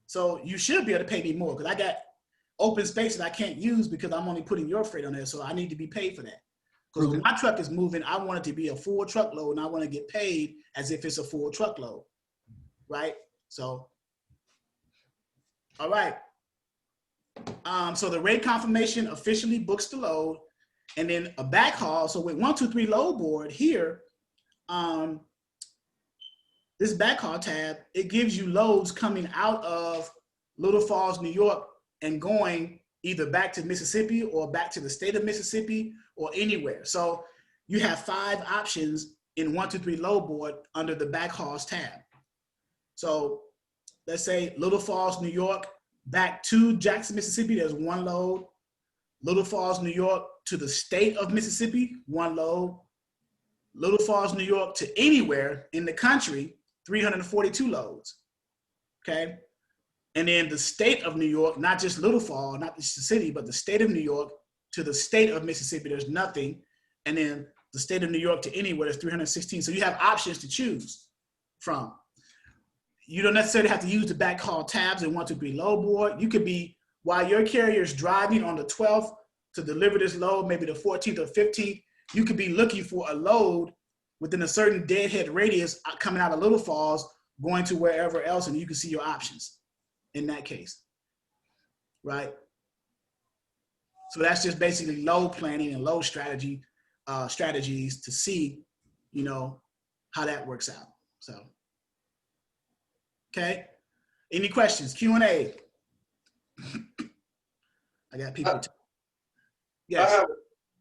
Speaker 1: So you should be able to pay me more because I got open space that I can't use because I'm only putting your freight on there. So I need to be paid for that. Because when my truck is moving, I want it to be a full truckload and I want to get paid as if it's a full truckload, right? So, all right. So the rate confirmation officially books the load, and then a backhaul. So with 123 load board here, this backhaul tab, it gives you loads coming out of Little Falls, New York, and going either back to Mississippi or back to the state of Mississippi or anywhere. So you have 5 options in 123 load board under the backhauls tab. So let's say Little Falls, New York, back to Jackson, Mississippi, there's 1 load. Little Falls, New York to the state of Mississippi, 1 load. Little Falls, New York to anywhere in the country, 342 loads, okay? And then the state of New York, not just Little Falls, not just the city, but the state of New York to the state of Mississippi, there's nothing. And then the state of New York to anywhere, there's 316. So you have options to choose from. You don't necessarily have to use the backhaul tabs and 123 load board. You could be, while your carrier is driving on the 12th to deliver this load, maybe the 14th or 15th, you could be looking for a load within a certain deadhead radius coming out of Little Falls, going to wherever else, and you can see your options in that case, right? So that's just basically load planning and load strategies to see, how that works out. So. Okay. Any questions? Q&A. I got people. Yes.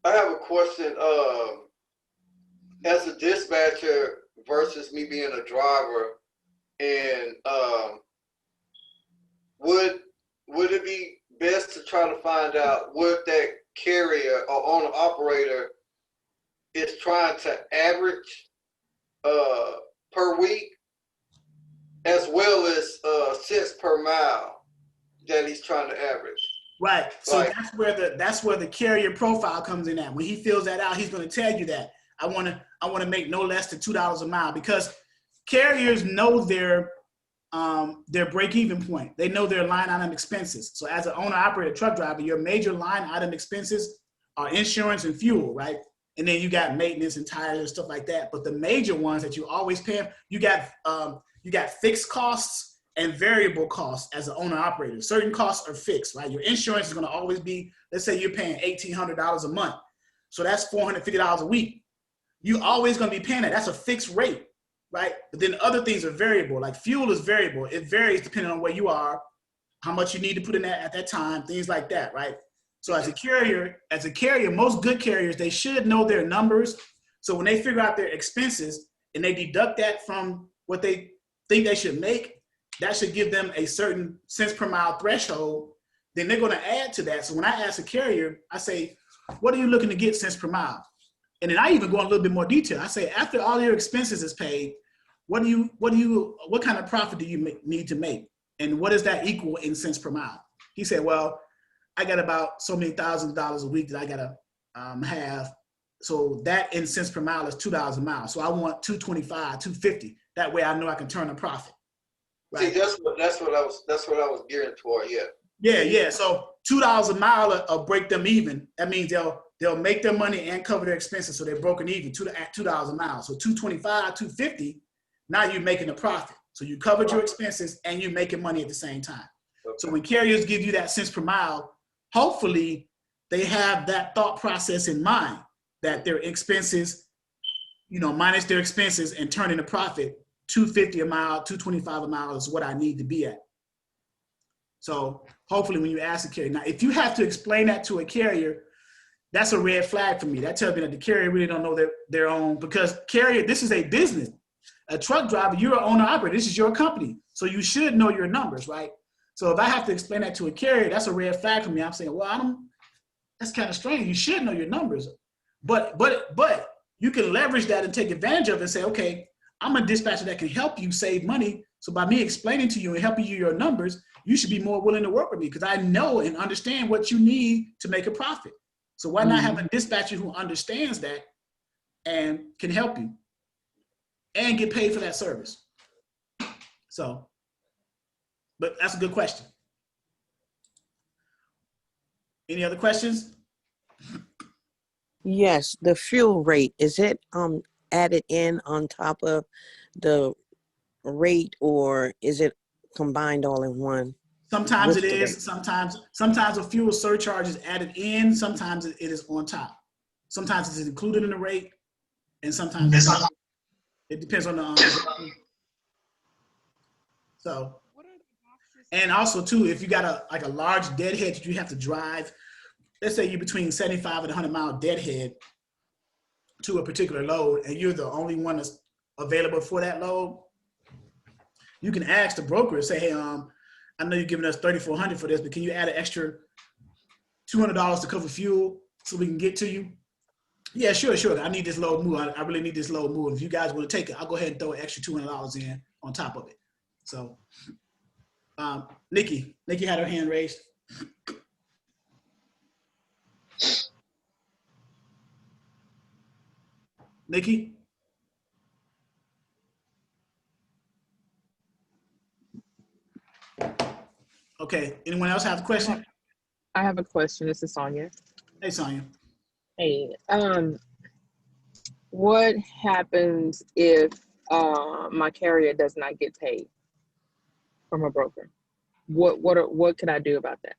Speaker 8: I have a question. As a dispatcher versus me being a driver, and would it be best to try to find out what that carrier or owner operator is trying to average per week, as well as cents per mile that he's trying to average?
Speaker 1: Right. So
Speaker 8: Like,
Speaker 1: that's where the carrier profile comes in at. When he fills that out, he's going to tell you that I want to make no less than $2 a mile, because carriers know their break-even point. They know their line item expenses. So as an owner operator truck driver, your major line item expenses are insurance and fuel, right? and then you got maintenance and tires and stuff like that. But the major ones that you always pay, you got fixed costs and variable costs as an owner operator. Certain costs are fixed, right? Your insurance is going to always be, let's say you're paying $1,800 a month. So that's $450 a week. You're always going to be paying that. That's a fixed rate, right? But then other things are variable, like fuel is variable. It varies depending on where you are, how much you need to put in that at that time, things like that, right? So as a carrier, most good carriers, they should know their numbers. So when they figure out their expenses and they deduct that from what they think they should make, that should give them a certain cents per mile threshold. Then they're going to add to that. So when I ask a carrier, I say, what are you looking to get cents per mile? And then I even go in a little bit more detail. I say, after all your expenses is paid, what kind of profit do you need to make? And what does that equal in cents per mile? He said, well, I got about so many $1,000s a week that I gotta have. So that in cents per mile is $2 a mile. So I want $2.25, $2.50. That way I know I can turn a profit. Right?
Speaker 8: See, that's what I was gearing toward. Yeah.
Speaker 1: Yeah. So $2 a mile will break them even. That means they'll make their money and cover their expenses, so they're broken even at $2 a mile. So $2.25, $2.50. Now you're making a profit. So you covered your expenses and you're making money at the same time. Okay. So when carriers give you that cents per mile, hopefully they have that thought process in mind, that their expenses, minus their expenses and turning a profit, $2.50 a mile, $2.25 a mile is what I need to be at. So hopefully when you ask a carrier, now if you have to explain that to a carrier, that's a red flag for me. That tells me that the carrier really don't know their own, because carrier, this is a business. A truck driver, you're an owner operator. This is your company. So you should know your numbers, right? So if I have to explain that to a carrier, that's a red flag for me. I'm saying, well, that's kind of strange. You should know your numbers. But you can leverage that and take advantage of it and say, okay, I'm a dispatcher that can help you save money. So by me explaining to you and helping you your numbers, you should be more willing to work with me because I know and understand what you need to make a profit. So why not have a dispatcher who understands that and can help you and get paid for that service? So, but that's a good question. Any other questions?
Speaker 7: Yes, the fuel rate, is it added in on top of the rate, or is it combined all in one?
Speaker 1: Sometimes it is, sometimes a fuel surcharge is added in, sometimes it is on top. Sometimes it's included in the rate, and sometimes it depends on the so. And also too, if you got a large deadhead that you have to drive, let's say you're between 75 and 100-mile deadhead to a particular load, and you're the only one that's available for that load, you can ask the broker and say, hey, I know you're giving us $3,400 for this, but can you add an extra $200 to cover fuel so we can get to you? Yeah, sure. I need this load moved. I really need this load moved. If you guys want to take it, I'll go ahead and throw an extra $200 in on top of it. So, Nikki had her hand raised. Nikki? Okay, anyone else have a question?
Speaker 11: I have a question. This is Sonia.
Speaker 1: Hey, Sonia.
Speaker 11: Hey, what happens if my carrier does not get paid from a broker? What can I do about that?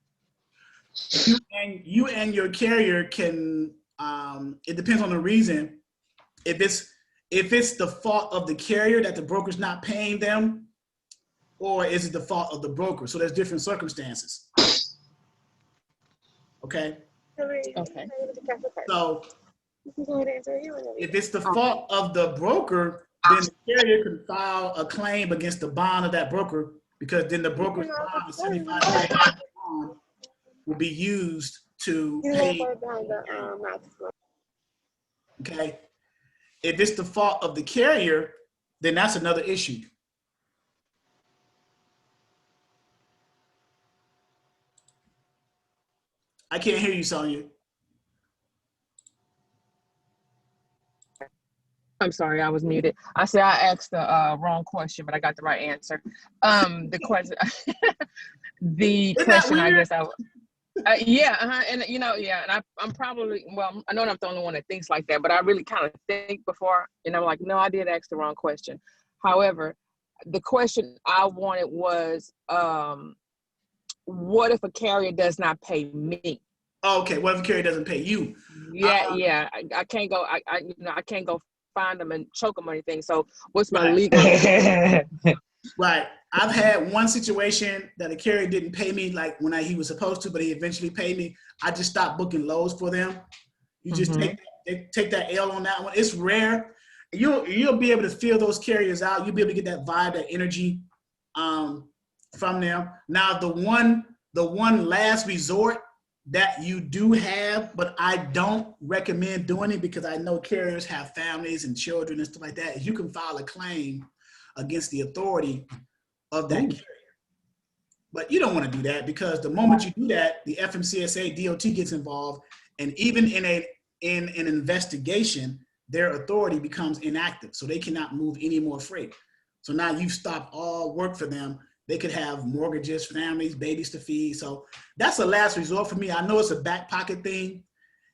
Speaker 1: You and your carrier can. It depends on the reason. If it's the fault of the carrier that the broker's not paying them, or is it the fault of the broker? So there's different circumstances. Okay.
Speaker 11: Okay.
Speaker 1: So if it's the fault of the broker, then the carrier can file a claim against the bond of that broker, because then the broker's bond, the 75-day bond, will be used to pay. Okay. If it's the fault of the carrier, then that's another issue. I can't hear you, Sonia.
Speaker 11: I'm sorry, I was muted. I said I asked the wrong question, but I got the right answer. The question, I guess Yeah, and yeah, and I'm probably, well, I know I'm not the only one that thinks like that, but I really kind of think before, and I'm like, no, I did ask the wrong question. However, the question I wanted was, what if a carrier does not pay me?
Speaker 1: Okay, what if a carrier doesn't pay you?
Speaker 11: Yeah, I can't go, I can't go find them and choke them or anything. So what's my legal?
Speaker 1: Right. I've had one situation that a carrier didn't pay me like when he was supposed to, but he eventually paid me. I just stopped booking loads for them. You just take that L on that one. It's rare. You'll be able to feel those carriers out. You'll be able to get that vibe, that energy from them. Now the one last resort that you do have, but I don't recommend doing it because I know carriers have families and children and stuff like that, is you can file a claim against the authority of that carrier. But you don't want to do that because the moment you do that, the FMCSA DOT gets involved, and even in an investigation, their authority becomes inactive, so they cannot move any more freight. So now you've stopped all work for them. They could have mortgages, families, babies to feed. So that's a last resort for me. I know it's a back pocket thing.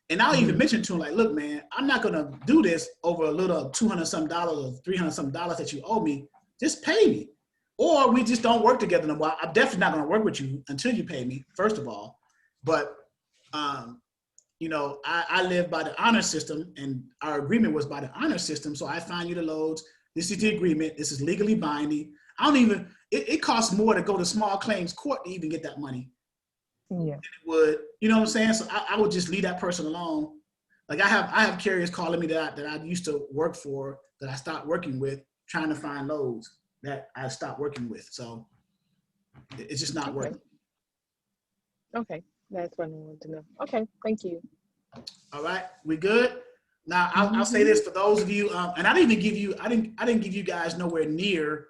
Speaker 1: And I'll even mention to them, like, look, man, I'm not going to do this over a little $200-something or $300-something that you owe me. Just pay me. Or we just don't work together no more. I'm definitely not going to work with you until you pay me, first of all. But, I live by the honor system, and our agreement was by the honor system. So I find you the loads. This is the agreement. This is legally binding. It costs more to go to small claims court to even get that money.
Speaker 11: Yeah.
Speaker 1: Than it would, you know what I'm saying? So I would just leave that person alone. Like I have carriers calling me that I used to work for, that I stopped working with, trying to find loads that I stopped working with. So it's just not working.
Speaker 11: Okay, that's what I wanted to know. Okay, thank you.
Speaker 1: All right, we good? Now I'll say this for those of you, and I didn't give you guys nowhere near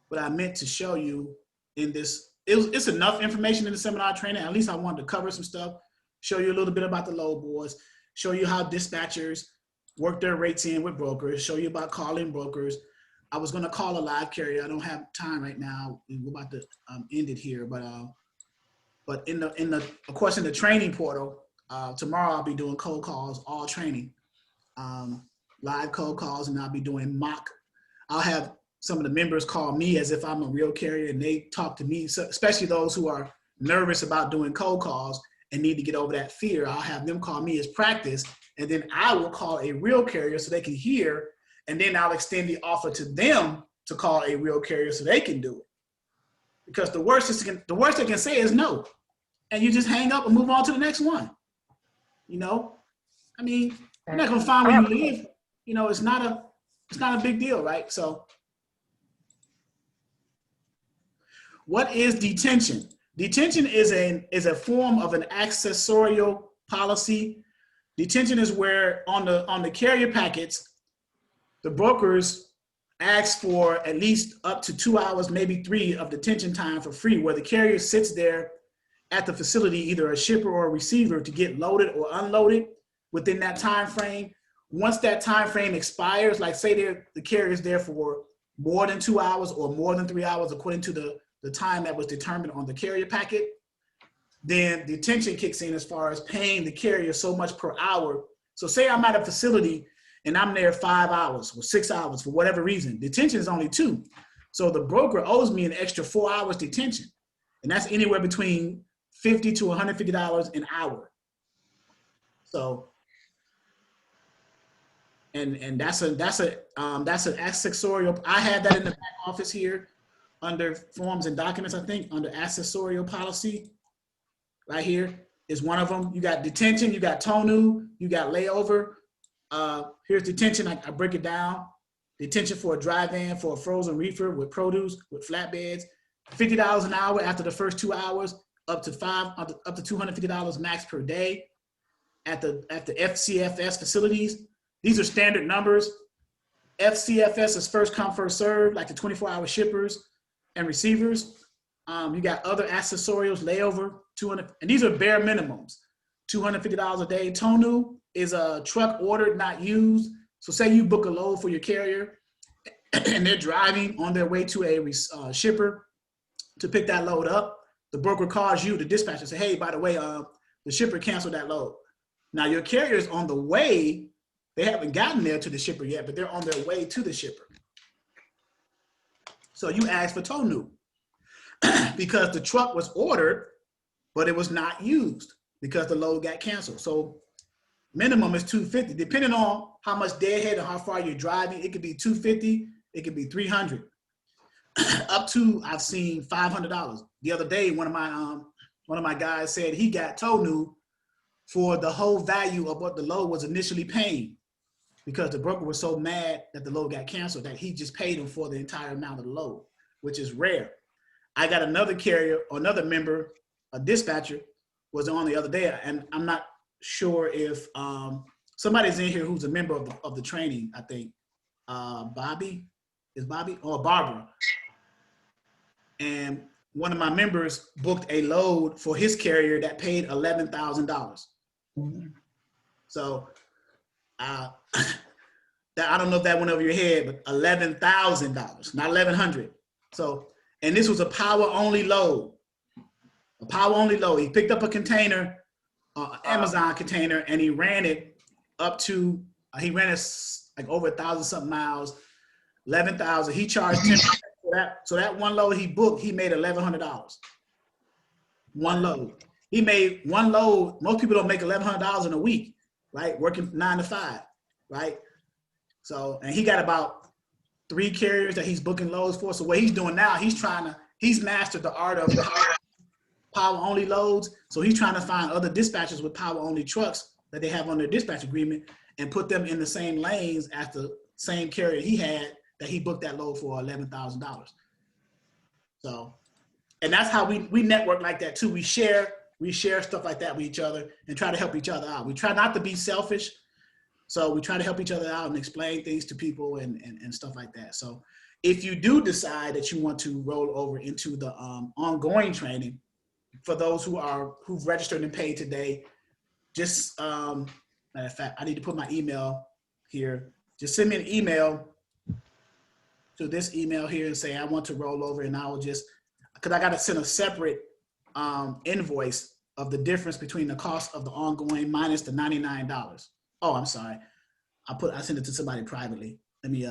Speaker 1: what I meant to show you in this. It's enough information in the seminar training. At least I wanted to cover some stuff, show you a little bit about the load boards, show you how dispatchers work their rates in with brokers, show you about calling brokers. I was going to call a live carrier. I don't have time right now. We're about to end it here, but in the training portal, tomorrow I'll be doing cold calls, all training, live cold calls, and I'll be doing mock. I'll have some of the members call me as if I'm a real carrier, and they talk to me, so especially those who are nervous about doing cold calls and need to get over that fear. I'll have them call me as practice, and then I will call a real carrier so they can hear, and then I'll extend the offer to them to call a real carrier so they can do it. Because the worst they can say is no, and you just hang up and move on to the next one. You know, I mean, you're not gonna find where you live. You know, it's not a big deal, right? So, what is detention? Detention is a form of an accessorial policy. Detention is where on the carrier packets, the brokers ask for at least up to 2 hours, maybe 3 of detention time for free, where the carrier sits there at the facility, either a shipper or a receiver, to get loaded or unloaded within that time frame. Once that time frame expires, like say the carrier is there for more than 2 hours or more than 3 hours, according to the time that was determined on the carrier packet, then detention kicks in as far as paying the carrier so much per hour. So say I'm at a facility and I'm there 5 hours or 6 hours for whatever reason. Detention is only 2. So the broker owes me an extra 4 hours detention. And that's anywhere between $50 to $150 an hour. So, and that's an accessorial. I have that in the back office here under forms and documents, I think, under accessorial policy. Right here is one of them. You got detention, you got TONU, you got layover. Here's detention, I break it down. Detention for a dry van for a frozen reefer with produce, with flatbeds, $50 an hour after the first 2 hours, up to $250 max per day at the FCFS facilities. These are standard numbers. FCFS is first come, first served, like the 24-hour shippers and receivers. You got other accessorials, layover, $200, and these are bare minimums, $250 a day. TONU is a truck ordered, not used. So say you book a load for your carrier and they're driving on their way to a shipper to pick that load up. the broker calls you, the dispatcher, say, hey, by the way, the shipper canceled that load. Now your carrier is on the way. They haven't gotten there to the shipper yet, but they're on their way to the shipper. So you ask for tow new because the truck was ordered, but it was not used because the load got canceled. So minimum is $250, depending on how much deadhead and how far you're driving. It could be $250, it could be $300, up to I've seen $500. The other day, one of my guys said he got tow new for the whole value of what the load was initially paying, because the broker was so mad that the load got canceled that he just paid him for the entire amount of the load, which is rare. I got another carrier or another member, a dispatcher, was on the other day, and I'm not sure if somebody's in here who's a member of the training. I think Bobby or Barbara, and one of my members booked a load for his carrier that paid $11,000. So that, I don't know if that went over your head, but $11,000, not $1,100. So, and this was a power only load. A power only load. He picked up a container, Amazon container, and he ran it up to, he ran it like over 1,000 something miles, 11,000. He charged 10% for that. So that one load he booked, he made $1,100. One load. He made one load. Most people don't make $1,100 in a week, right? Working 9 to 5, right? So, and he got about 3 carriers that he's booking loads for. So what he's doing now, he's mastered the art of power only loads. So he's trying to find other dispatchers with power only trucks that they have on their dispatch agreement and put them in the same lanes as the same carrier he had that he booked that load for $11,000. So, and that's how we network like that too. We share stuff like that with each other and try to help each other out. We try not to be selfish. So we try to help each other out and explain things to people and stuff like that. So if you do decide that you want to roll over into the ongoing training, for those who've registered and paid today, just matter of fact, I need to put my email here. Just send me an email to this email here and say I want to roll over, and I will just, because I got to send a separate invoice of the difference between the cost of the ongoing minus the $99. Oh, I'm sorry. I sent it to somebody privately. Let me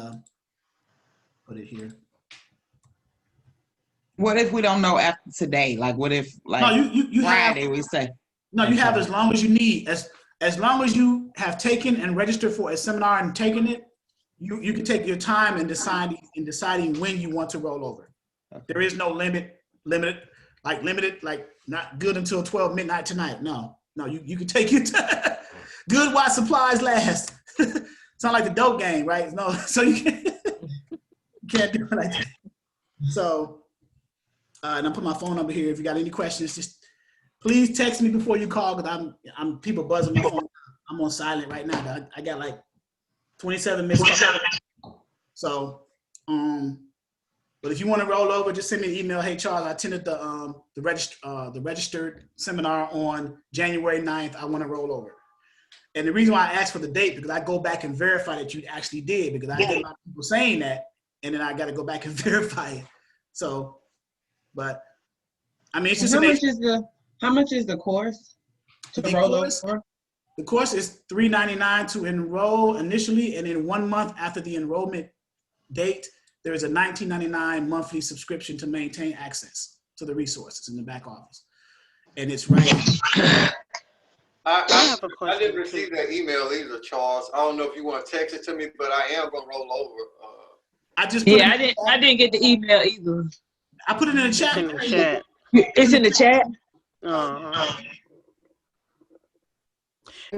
Speaker 1: put it here.
Speaker 3: What if we don't know after today? Like, what if, like, no, you Friday, we say?
Speaker 1: No, you have as long as you need. As long as you have taken and registered for a seminar and taken it, you can take your time in deciding when you want to roll over. Okay. There is no limited, like not good until 12 midnight tonight. No, you can take your time. Good while supplies last. Sound like the dope game, right? No, so you can't do it like that. So, and I'll put my phone number here. If you got any questions, just please text me before you call, because I'm people buzzing my phone. I'm on silent right now, but I got like 27 minutes. So, but if you want to roll over, just send me an email. Hey Charles, I attended the registered seminar on January 9th. I want to roll over. And the reason why I asked for the date, because I go back and verify that you actually did, because I get a lot of people saying that, and then I got to go back and verify it. So, but I mean, it's just
Speaker 10: how much is the course to roll over?
Speaker 1: The course is $399 to enroll initially, and then 1 month after the enrollment date, there is a $19.99 monthly subscription to maintain access to the resources in the back office, and it's right.
Speaker 8: I didn't receive that email either, Charles. I don't know if you want to text it to me, but I am gonna roll over.
Speaker 2: I didn't get the email either.
Speaker 1: I put it in the chat.
Speaker 4: It's in the chat.
Speaker 2: It's in the chat.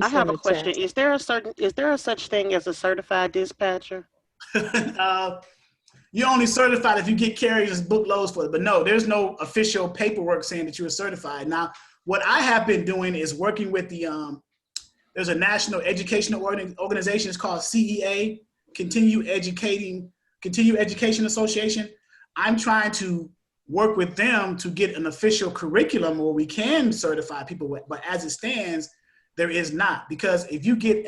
Speaker 4: I have a question. Is there a such thing as a certified dispatcher?
Speaker 1: You're only certified if you get carriers book loads for it, but no, there's no official paperwork saying that you are certified. Now, what I have been doing is working with there's a national educational organization. It's called CEA, Continue Education Association. I'm trying to work with them to get an official curriculum where we can certify people, but as it stands, there is not. Because if you get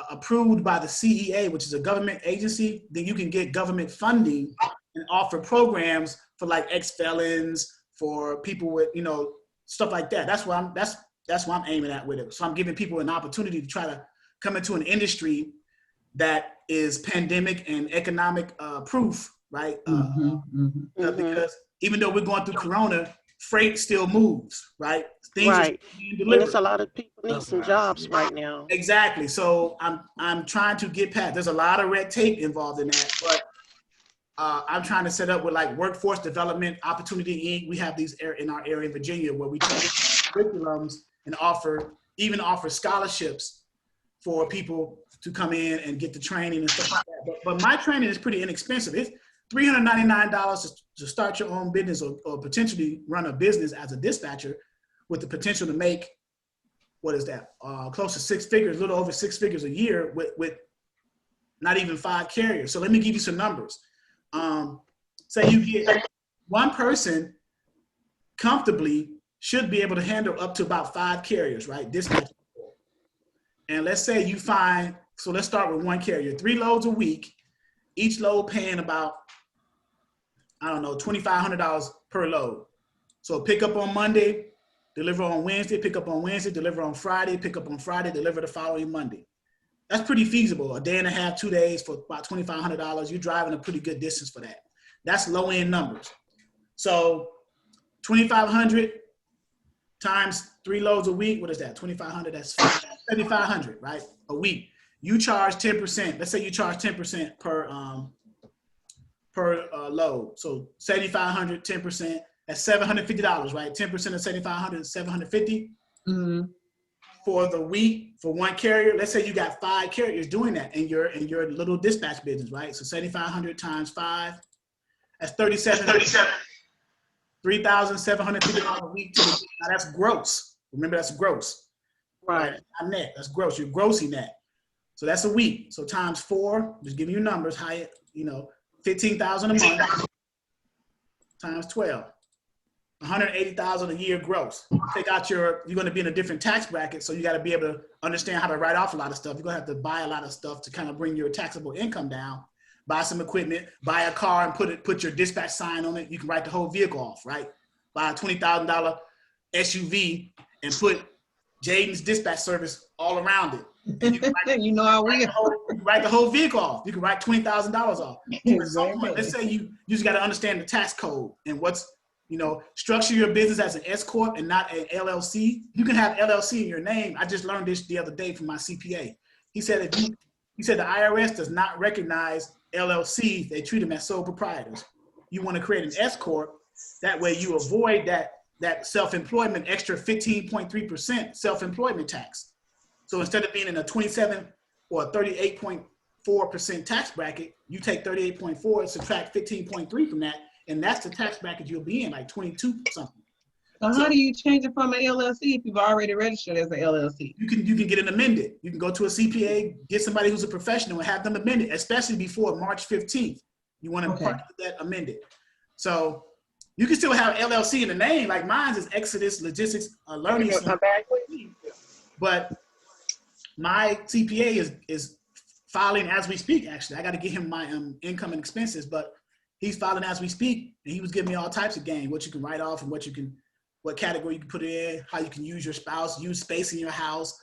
Speaker 1: approved by the CEA, which is a government agency, then you can get government funding and offer programs for like ex-felons, for people with, you know, stuff like that. That's what I'm aiming at with it. So I'm giving people an opportunity to try to come into an industry that is pandemic and economic proof, right? Because even though we're going through Corona, freight still moves, right? Things are
Speaker 4: Right.
Speaker 1: being
Speaker 4: And
Speaker 1: delivered.
Speaker 4: it's a lot of people need some jobs right now.
Speaker 1: Exactly. So I'm trying to get past. There's a lot of red tape involved in that, but I'm trying to set up with like Workforce Development Opportunity Inc. We have these in our area in Virginia where we take curriculums and offer scholarships for people to come in and get the training and stuff like that. But my training is pretty inexpensive. It's $399 to start your own business or potentially run a business as a dispatcher with the potential to make, what is that? Close to 6 figures, a little over 6 figures a year with not even 5 carriers. So let me give you some numbers. Say you get one person comfortably should be able to handle up to about 5 carriers, right? Dispatch. And let's say you find, so let's start with one carrier, 3 loads a week, each load paying about, I don't know, $2,500 per load. So pick up on Monday, deliver on Wednesday, pick up on Wednesday, deliver on Friday, pick up on Friday, deliver the following Monday. That's pretty feasible. A day and a half, 2 days for about $2,500. You're driving a pretty good distance for that. That's low end numbers. So 2,500 times 3 loads a week. What is that? 2,500. That's 7,500, right? A week. You charge 10%. Let's say you charge 10% per load. So 7,500, 10%. That's $750, right? 10% of 7,500 is $750. For the week for one carrier. Let's say you got 5 carriers doing that in your little dispatch business, right? So 7,500 times 5, that's $3,750 a week. Now that's gross. Remember, that's gross.
Speaker 4: Right.
Speaker 1: Not net. That's gross. You're grossing that. So that's a week. So times 4, just giving you numbers, high, you know, $15,000 a month times 12. $180,000 a year gross. Take out you're going to be in a different tax bracket, so you got to be able to understand how to write off a lot of stuff. You're going to have to buy a lot of stuff to kind of bring your taxable income down. Buy some equipment, buy a car and put your dispatch sign on it. You can write the whole vehicle off, right? Buy a $20,000 SUV and put Jaden's dispatch service all around it. And you can write the whole vehicle off. You can write $20,000 off. Exactly. Let's say you just got to understand the tax code and what's, you know, structure your business as an S corp and not an LLC. You can have LLC in your name. I just learned this the other day from my CPA. He said the IRS does not recognize LLCs. They treat them as sole proprietors. You want to create an S corp. That way you avoid that self-employment extra 15.3% self-employment tax. So instead of being in a 27 or 38.4% tax bracket, you take 38.4 and subtract 15.3 from that. And that's the tax bracket you'll be in, like 22 something.
Speaker 10: So how do you change it from an LLC if you've already registered as an LLC?
Speaker 1: You can get it amended. You can go to a CPA, get somebody who's a professional and have them amended, especially before March 15th. You want to get that amended. So you can still have LLC in the name, like mine is Exodus Logistics Learning Center. But my CPA is filing as we speak, actually. I got to get him my income and expenses, but he's filing as we speak, and he was giving me all types of game, what you can write off and what category you can put it in, how you can use your spouse, use space in your house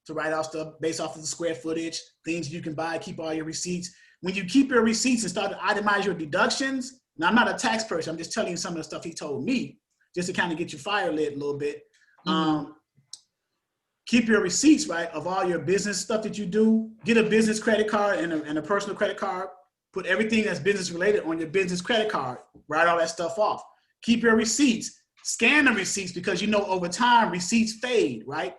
Speaker 1: to write off stuff based off of the square footage, things you can buy, keep all your receipts. When you keep your receipts and start to itemize your deductions, now I'm not a tax person, I'm just telling you some of the stuff he told me, just to kind of get your fire lit a little bit. Keep your receipts, right, of all your business stuff that you do. Get a business credit card and a personal credit card. Put everything that's business related on your business credit card. Write all that stuff off. Keep your receipts. Scan the receipts because you know over time receipts fade, right?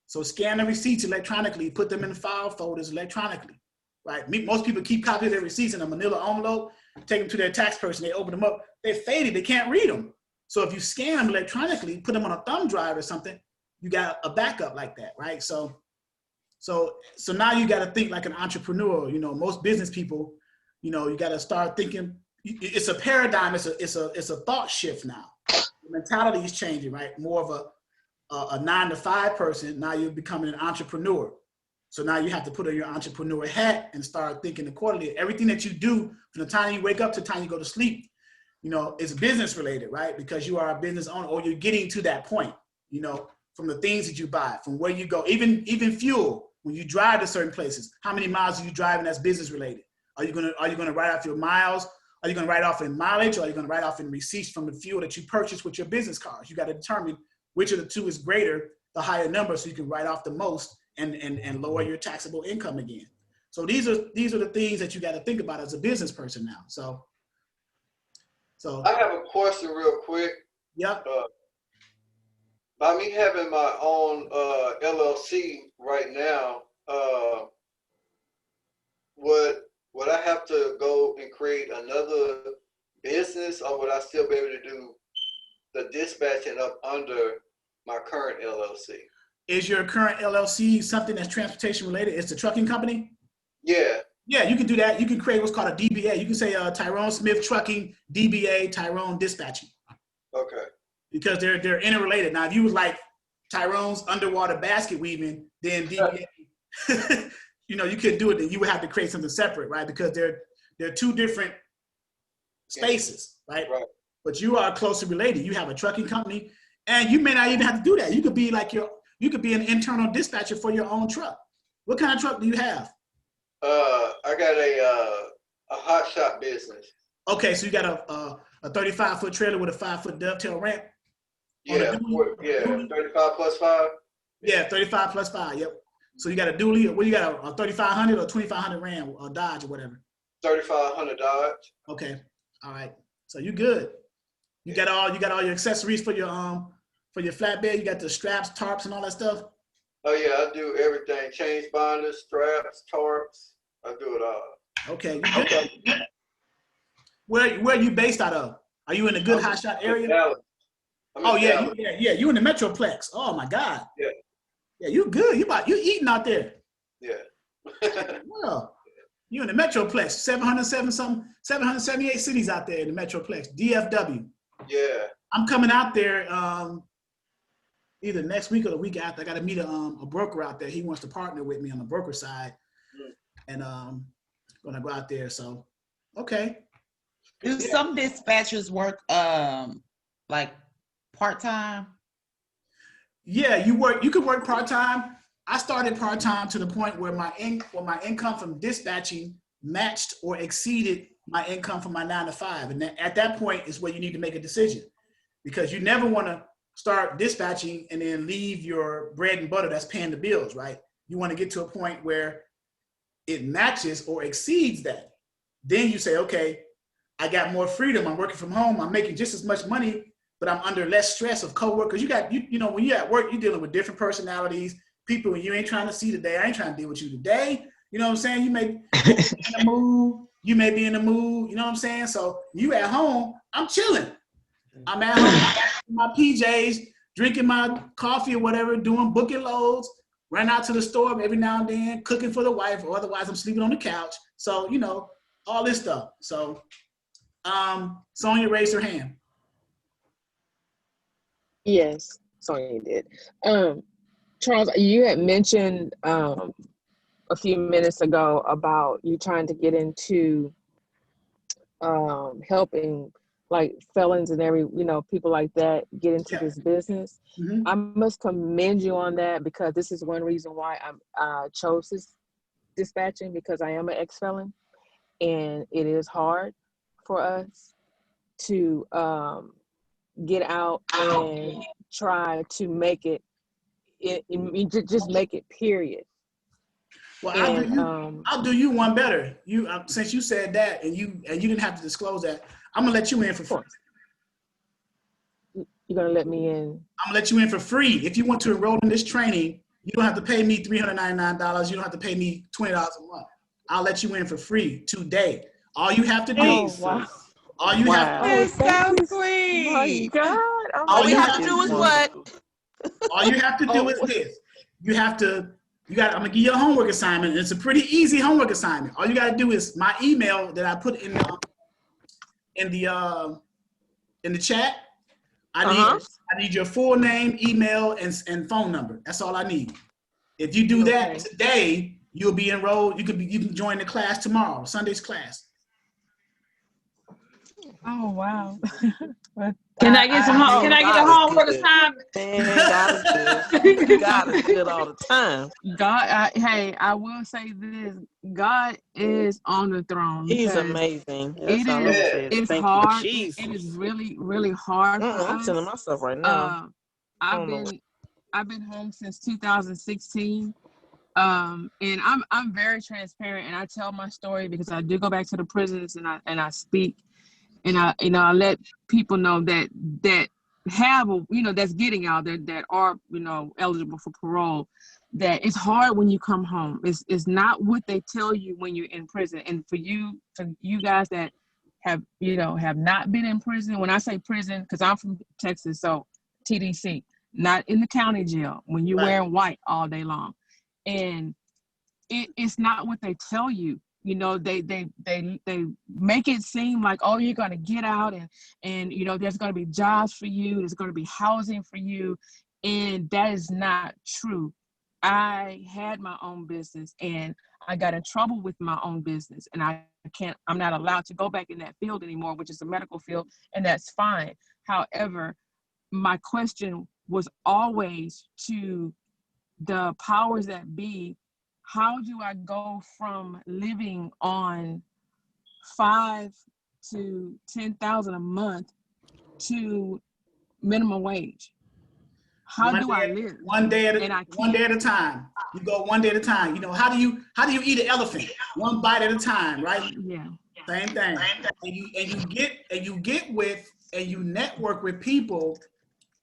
Speaker 1: So scan the receipts electronically. Put them in file folders electronically, right? Most people keep copies of their receipts in a manila envelope, take them to their tax person. They open them up. They're faded. They can't read them. So if you scan them electronically, put them on a thumb drive or something, you got a backup like that, right? So now you got to think like an entrepreneur. You know, most business people, you know, you got to start thinking. It's a paradigm. It's a thought shift now. The mentality is changing, right? More of a 9-to-5 person. Now you're becoming an entrepreneur. So now you have to put on your entrepreneur hat and start thinking accordingly. Everything that you do from the time you wake up to the time you go to sleep, you know, is business related, right? Because you are a business owner, or you're getting to that point, you know, from the things that you buy, from where you go, even fuel. When you drive to certain places, how many miles are you driving that's business related? Are you gonna write off your miles? Are you gonna write off in mileage, or are you gonna write off in receipts from the fuel that you purchased with your business cards? You got to determine which of the two is greater, the higher number, so you can write off the most and lower your taxable income again. So these are the things that you got to think about as a business person now. So
Speaker 8: I have a question real quick.
Speaker 1: Yep.
Speaker 8: By me having my own LLC right now, would I have to go and create another business, or would I still be able to do the dispatching up under my current LLC?
Speaker 1: Is your current LLC something that's transportation related? It's the trucking company?
Speaker 8: Yeah.
Speaker 1: Yeah, you can do that. You can create what's called a DBA. You can say Tyrone Smith Trucking, DBA, Tyrone Dispatching.
Speaker 8: Okay.
Speaker 1: Because they're interrelated. Now, if you was like Tyrone's Underwater Basket Weaving, then DBA, you know, you couldn't do it. Then you would have to create something separate, right? Because they're two different spaces, right?
Speaker 8: Right.
Speaker 1: But you are closely related. You have a trucking company, and you may not even have to do that. You could be like you could be an internal dispatcher for your own truck. What kind of truck do you have?
Speaker 8: I got a hot shot business.
Speaker 1: Okay, so you got a 35-foot trailer with a 5-foot dovetail ramp.
Speaker 8: Yeah, 35 plus 5.
Speaker 1: Yeah, 35 plus 5. Yep. So you got a dually, or what you got, a 3500 or 2500 Ram or Dodge or whatever.
Speaker 8: 3500 Dodge.
Speaker 1: Okay. All right. So you good. You got all your accessories for your flatbed. You got the straps, tarps, and all that stuff.
Speaker 8: Oh yeah, I do everything. Chain binders, straps, tarps. I do it all.
Speaker 1: Okay. You good. Where are you based out of? Are you in a good hot shot area?
Speaker 8: Dallas.
Speaker 1: Oh yeah, you in the Metroplex. Oh my God.
Speaker 8: Yeah.
Speaker 1: Yeah, you good. You eating out there.
Speaker 8: Yeah.
Speaker 1: Well, you in the Metroplex. 778 cities out there in the Metroplex. DFW.
Speaker 8: Yeah.
Speaker 1: I'm coming out there either next week or the week after. I got to meet a broker out there. He wants to partner with me on the broker side, and gonna go out there. So, okay.
Speaker 3: Do some dispatchers work like part-time?
Speaker 1: Yeah, you could work part-time. I started part-time to the point where my income from dispatching matched or exceeded my income from my 9 to 5. And at that point is where you need to make a decision, because you never want to start dispatching and then leave your bread and butter that's paying the bills, right? You want to get to a point where it matches or exceeds that. Then you say, okay, I got more freedom. I'm working from home. I'm making just as much money, but I'm under less stress of coworkers. You know, when you're at work, you're dealing with different personalities, people you ain't trying to see today. I ain't trying to deal with you today. You know what I'm saying? You may be in the mood. You may be in the mood. You know what I'm saying? So you at home, I'm chilling. I'm at home in my PJs, drinking my coffee or whatever, booking loads, run out to the store every now and then, cooking for the wife, or otherwise I'm sleeping on the couch. So, you know, all this stuff. So, Sonia raised her hand.
Speaker 11: Yes, Sonia did. Charles, you had mentioned a few minutes ago about you trying to get into helping like felons and people like that get into this business.
Speaker 1: Mm-hmm.
Speaker 11: I must commend you on that, because this is one reason why I chose this dispatching, because I am an ex-felon, and it is hard for us to get out and try to make it just make it, period.
Speaker 1: Well, I'll do you one better. You since you said that and you didn't have to disclose that, I'm gonna let you in for free.
Speaker 11: You're gonna let me in?
Speaker 1: I'm gonna let you in for free. If you want to enroll in this training, you don't have to pay me $399. You don't have to pay me $20 a month. I'll let you in for free today. All you have to do. All you have to do.
Speaker 3: It's so sweet.
Speaker 11: My God.
Speaker 7: All we have to do is what?
Speaker 1: All you have to do is this. I'm gonna give you a homework assignment. And it's a pretty easy homework assignment. All you gotta do is my email that I put in the chat. I need your full name, email, and phone number. That's all I need. If you do that
Speaker 11: Okay.
Speaker 1: today, you'll be enrolled. You can join the class tomorrow, Sunday's class.
Speaker 11: Oh, wow. But
Speaker 2: Can I get some home? Can I get a
Speaker 6: God is
Speaker 2: homework
Speaker 6: good.
Speaker 2: assignment?
Speaker 6: Man, God is good. God is good all the time.
Speaker 11: God, hey, I will say this: God is on the throne.
Speaker 6: He's
Speaker 11: because
Speaker 6: amazing.
Speaker 11: it
Speaker 6: That's all I'm
Speaker 11: is,
Speaker 6: gonna say.
Speaker 11: it's
Speaker 6: Thank you.
Speaker 11: hard. It is
Speaker 4: Jesus.
Speaker 11: really, really hard for
Speaker 6: I'm
Speaker 11: us.
Speaker 6: telling myself right now. I
Speaker 11: I've
Speaker 6: don't know.
Speaker 11: been home since 2016. And I'm very transparent, and I tell my story because I do go back to the prisons, and I speak, and I let people know that have that's getting out there, that are eligible for parole, that it's hard when you come home. It's not what they tell you when you're in prison. And for you guys that have not been in prison, when I say prison, because I'm from Texas, so TDC, not in the county jail when you're
Speaker 1: Right.
Speaker 11: wearing white all day long. And it's not what they tell you. They make it seem like, oh, you're going to get out and there's going to be jobs for you, there's going to be housing for you, and that is not true. I had my own business, and I got in trouble with my own business, and I'm not allowed to go back in that field anymore, which is the medical field, and that's fine. However, my question was always to the powers that be: how do I go from living on $5,000 to $10,000 a month to minimum wage? How do I live?
Speaker 1: One day at a time. You go one day at a time. How do you eat an elephant? One bite at a time, right?
Speaker 11: Yeah.
Speaker 1: Same thing. And you network with people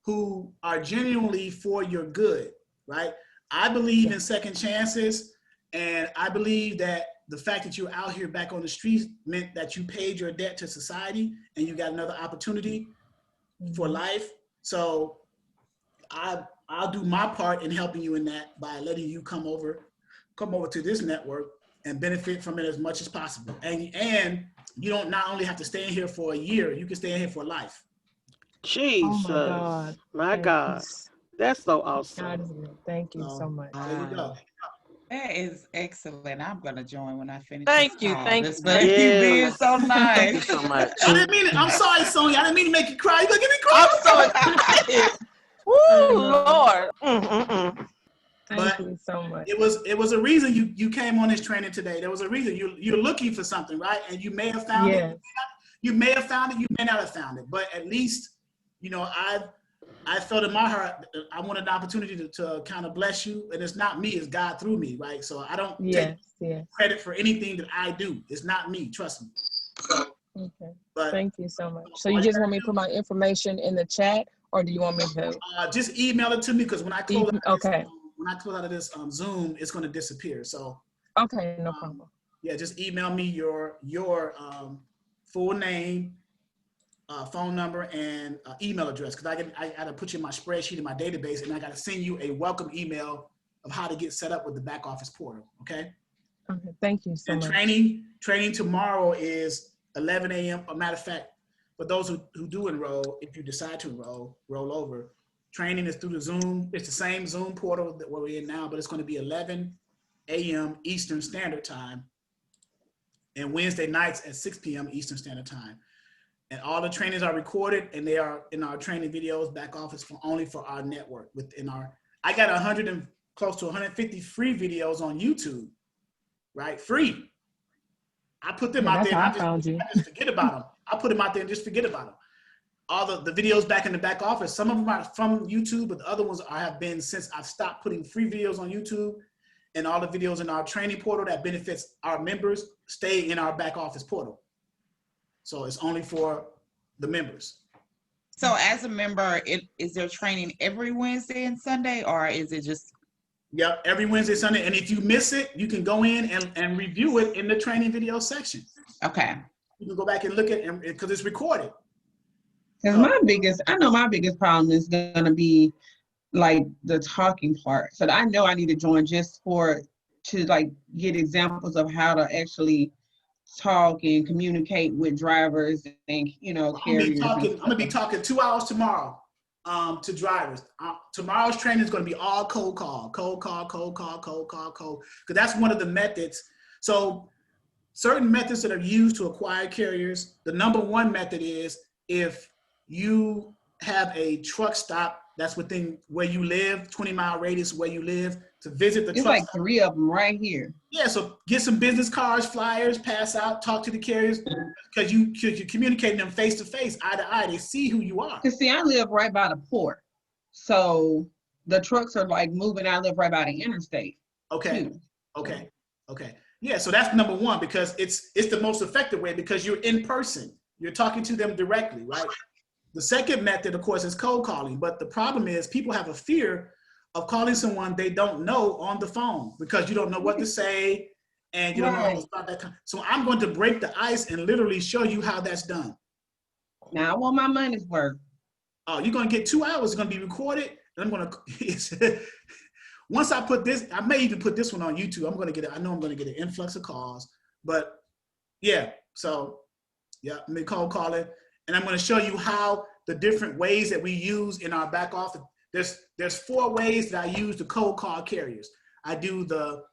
Speaker 1: who are genuinely for your good, right? I believe in second chances, and I believe that the fact that you're out here back on the streets meant that you paid your debt to society and you got another opportunity for life. So I'll do my part in helping you in that by letting you come over to this network and benefit from it as much as possible. And you don't not only have to stay in here for a year, you can stay in here for life.
Speaker 4: Jesus.
Speaker 11: Oh my God.
Speaker 4: My God. That's so awesome.
Speaker 11: God is good. Thank you so much.
Speaker 1: There you go.
Speaker 3: That is excellent. I'm gonna join when I finish.
Speaker 6: Thank
Speaker 3: this
Speaker 6: you,
Speaker 3: call.
Speaker 6: thank
Speaker 3: This
Speaker 6: you,
Speaker 3: for
Speaker 6: thank
Speaker 3: you
Speaker 4: you.
Speaker 3: being so
Speaker 6: Thank you
Speaker 3: nice.
Speaker 6: so much.
Speaker 1: I didn't mean it. I'm sorry, Sonia. I didn't mean to make you cry. You gonna get me crying?
Speaker 6: I'm so excited. Woo, Lord.
Speaker 11: Thank you so much.
Speaker 1: It was a reason you came on this training today. There was a reason you're looking for something, right? And you may have found it. You may have found it. You may not have found it. But at least, I felt in my heart I wanted the opportunity to kind of bless you. And it's not me, it's God through me, right? So I don't take credit for anything that I do. It's not me, trust me.
Speaker 11: Okay.
Speaker 1: But
Speaker 11: thank you so much. So you just want me to put my information in the chat, or do you want me to?
Speaker 1: Just email it to me, because when I close out of this Zoom, it's going to disappear. So
Speaker 11: okay, no problem.
Speaker 1: Yeah, just email me your full name, phone number, and email address, because I got to put you in my spreadsheet in my database, and I got to send you a welcome email of how to get set up with the back office portal. Okay.
Speaker 11: Okay. Thank you so much.
Speaker 1: Training tomorrow is 11 a.m. A matter of fact, for those who do enroll, if you decide to roll over, training is through the Zoom. It's the same Zoom portal that we're in now, but it's going to be 11 a.m. Eastern Standard Time, and Wednesday nights at 6 p.m. Eastern Standard Time. And all the trainings are recorded, and they are in our training videos, back office, only for our network. I got close to 150 free videos on YouTube, right? Free. I put them out there. I just forget about them. I put them out there and just forget about them. All the videos back in the back office, some of them are from YouTube, but the other ones have been since I've stopped putting free videos on YouTube, and all the videos in our training portal that benefits our members stay in our back office portal. So it's only for the members.
Speaker 3: So as a member, is there training every Wednesday and Sunday, or is it just?
Speaker 1: Yep, every Wednesday, Sunday. And if you miss it, you can go in and review it in the training video section.
Speaker 3: Okay.
Speaker 1: You can go back and look at it because it's recorded.
Speaker 10: Because my biggest problem is going to be like the talking part. So I know I need to join just to like get examples of how to actually talk and communicate with drivers and carriers.
Speaker 1: I'm gonna be talking 2 hours tomorrow. to drivers. Tomorrow's training is going to be all cold call, because that's one of the methods. So certain methods that are used to acquire carriers, the number one method is if you have a truck stop that's within where you live, 20-mile radius where you live, to visit the
Speaker 10: It's
Speaker 1: truck
Speaker 10: like
Speaker 1: stop.
Speaker 10: 3 of them right here.
Speaker 1: Yeah, so get some business cards, flyers, pass out, talk to the carriers, because you're communicating them face to face, eye to eye. They see who you are.
Speaker 10: Cause see, I live right by the port, so the trucks are like moving. I live right by the interstate.
Speaker 1: Okay,
Speaker 10: too.
Speaker 1: okay. Yeah, so that's number one, because it's the most effective way, because you're in person. You're talking to them directly, right? The second method, of course, is cold calling. But the problem is people have a fear of calling someone they don't know on the phone, because you don't know what to say and you don't know how to start that. So I'm going to break the ice and literally show you how that's done.
Speaker 10: Now I want my money's worth.
Speaker 1: Oh, you're going to get 2 hours. It's going to be recorded. And I'm going to, once I put this, I may even put this one on YouTube. I'm going to get it. I know I'm going to get an influx of calls. But yeah, so yeah, I'm going to cold call it. And I'm going to show you how the different ways that we use in our back office. There's 4 ways that I use to cold call carriers. I do the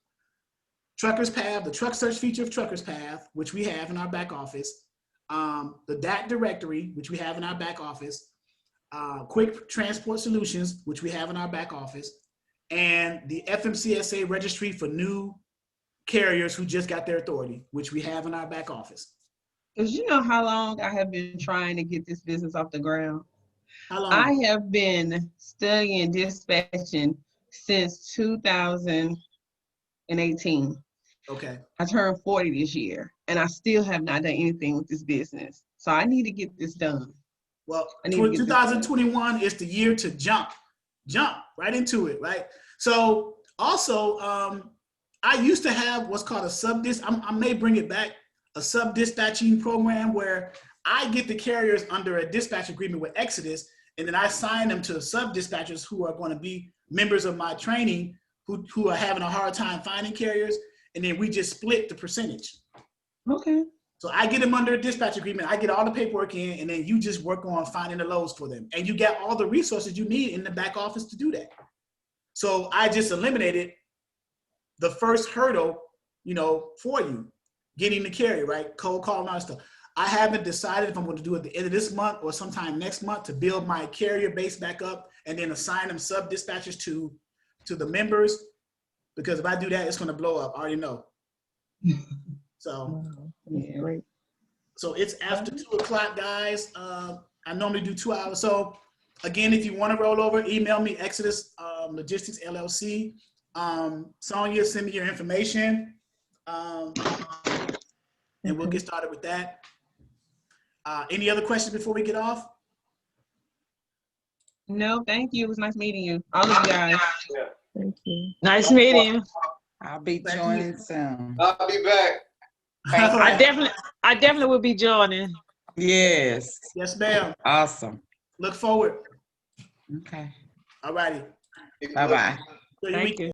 Speaker 1: Truckers Path, the truck search feature of Truckers Path, which we have in our back office. The DAT directory, which we have in our back office. Quick Transport Solutions, which we have in our back office. And the FMCSA registry for new carriers who just got their authority, which we have in our back office.
Speaker 10: Because you know how long I have been trying to get this business off the ground?
Speaker 1: How long?
Speaker 10: I have been studying dispatching since 2018.
Speaker 1: Okay.
Speaker 10: I turned 40 this year, and I still have not done anything with this business. So I need to get this done.
Speaker 1: Well, 2021 is the year to jump right into it, right? So also, I used to have what's called a I may bring it back, a sub-dispatching program where I get the carriers under a dispatch agreement with Exodus, and then I sign them to sub-dispatchers who are going to be members of my training who are having a hard time finding carriers, and then we just split the percentage.
Speaker 10: Okay.
Speaker 1: So I get them under a dispatch agreement, I get all the paperwork in, and then you just work on finding the loads for them. And you get all the resources you need in the back office to do that. So I just eliminated the first hurdle, for you, getting the carrier, right? Cold call and all that stuff. I haven't decided if I'm going to do it at the end of this month or sometime next month to build my carrier base back up and then assign them sub-dispatchers to the members. Because if I do that, it's going to blow up. I already know. So,
Speaker 10: Yeah.
Speaker 2: Great.
Speaker 1: so it's after 2 o'clock, guys. I normally do 2 hours. So again, if you want to roll over, email me, Exodus Logistics LLC. Sonia, send me your information. And we'll get started with that. Any other questions before we get off?
Speaker 10: No, thank you. It was nice meeting you. All of you guys.
Speaker 2: Thank you. Nice meeting you.
Speaker 3: I'll be joining soon.
Speaker 8: I'll be back.
Speaker 2: I definitely will be joining.
Speaker 3: Yes.
Speaker 1: Yes, ma'am.
Speaker 3: Awesome.
Speaker 1: Look forward.
Speaker 3: Okay.
Speaker 1: All righty.
Speaker 3: Bye-bye.
Speaker 2: Thank you.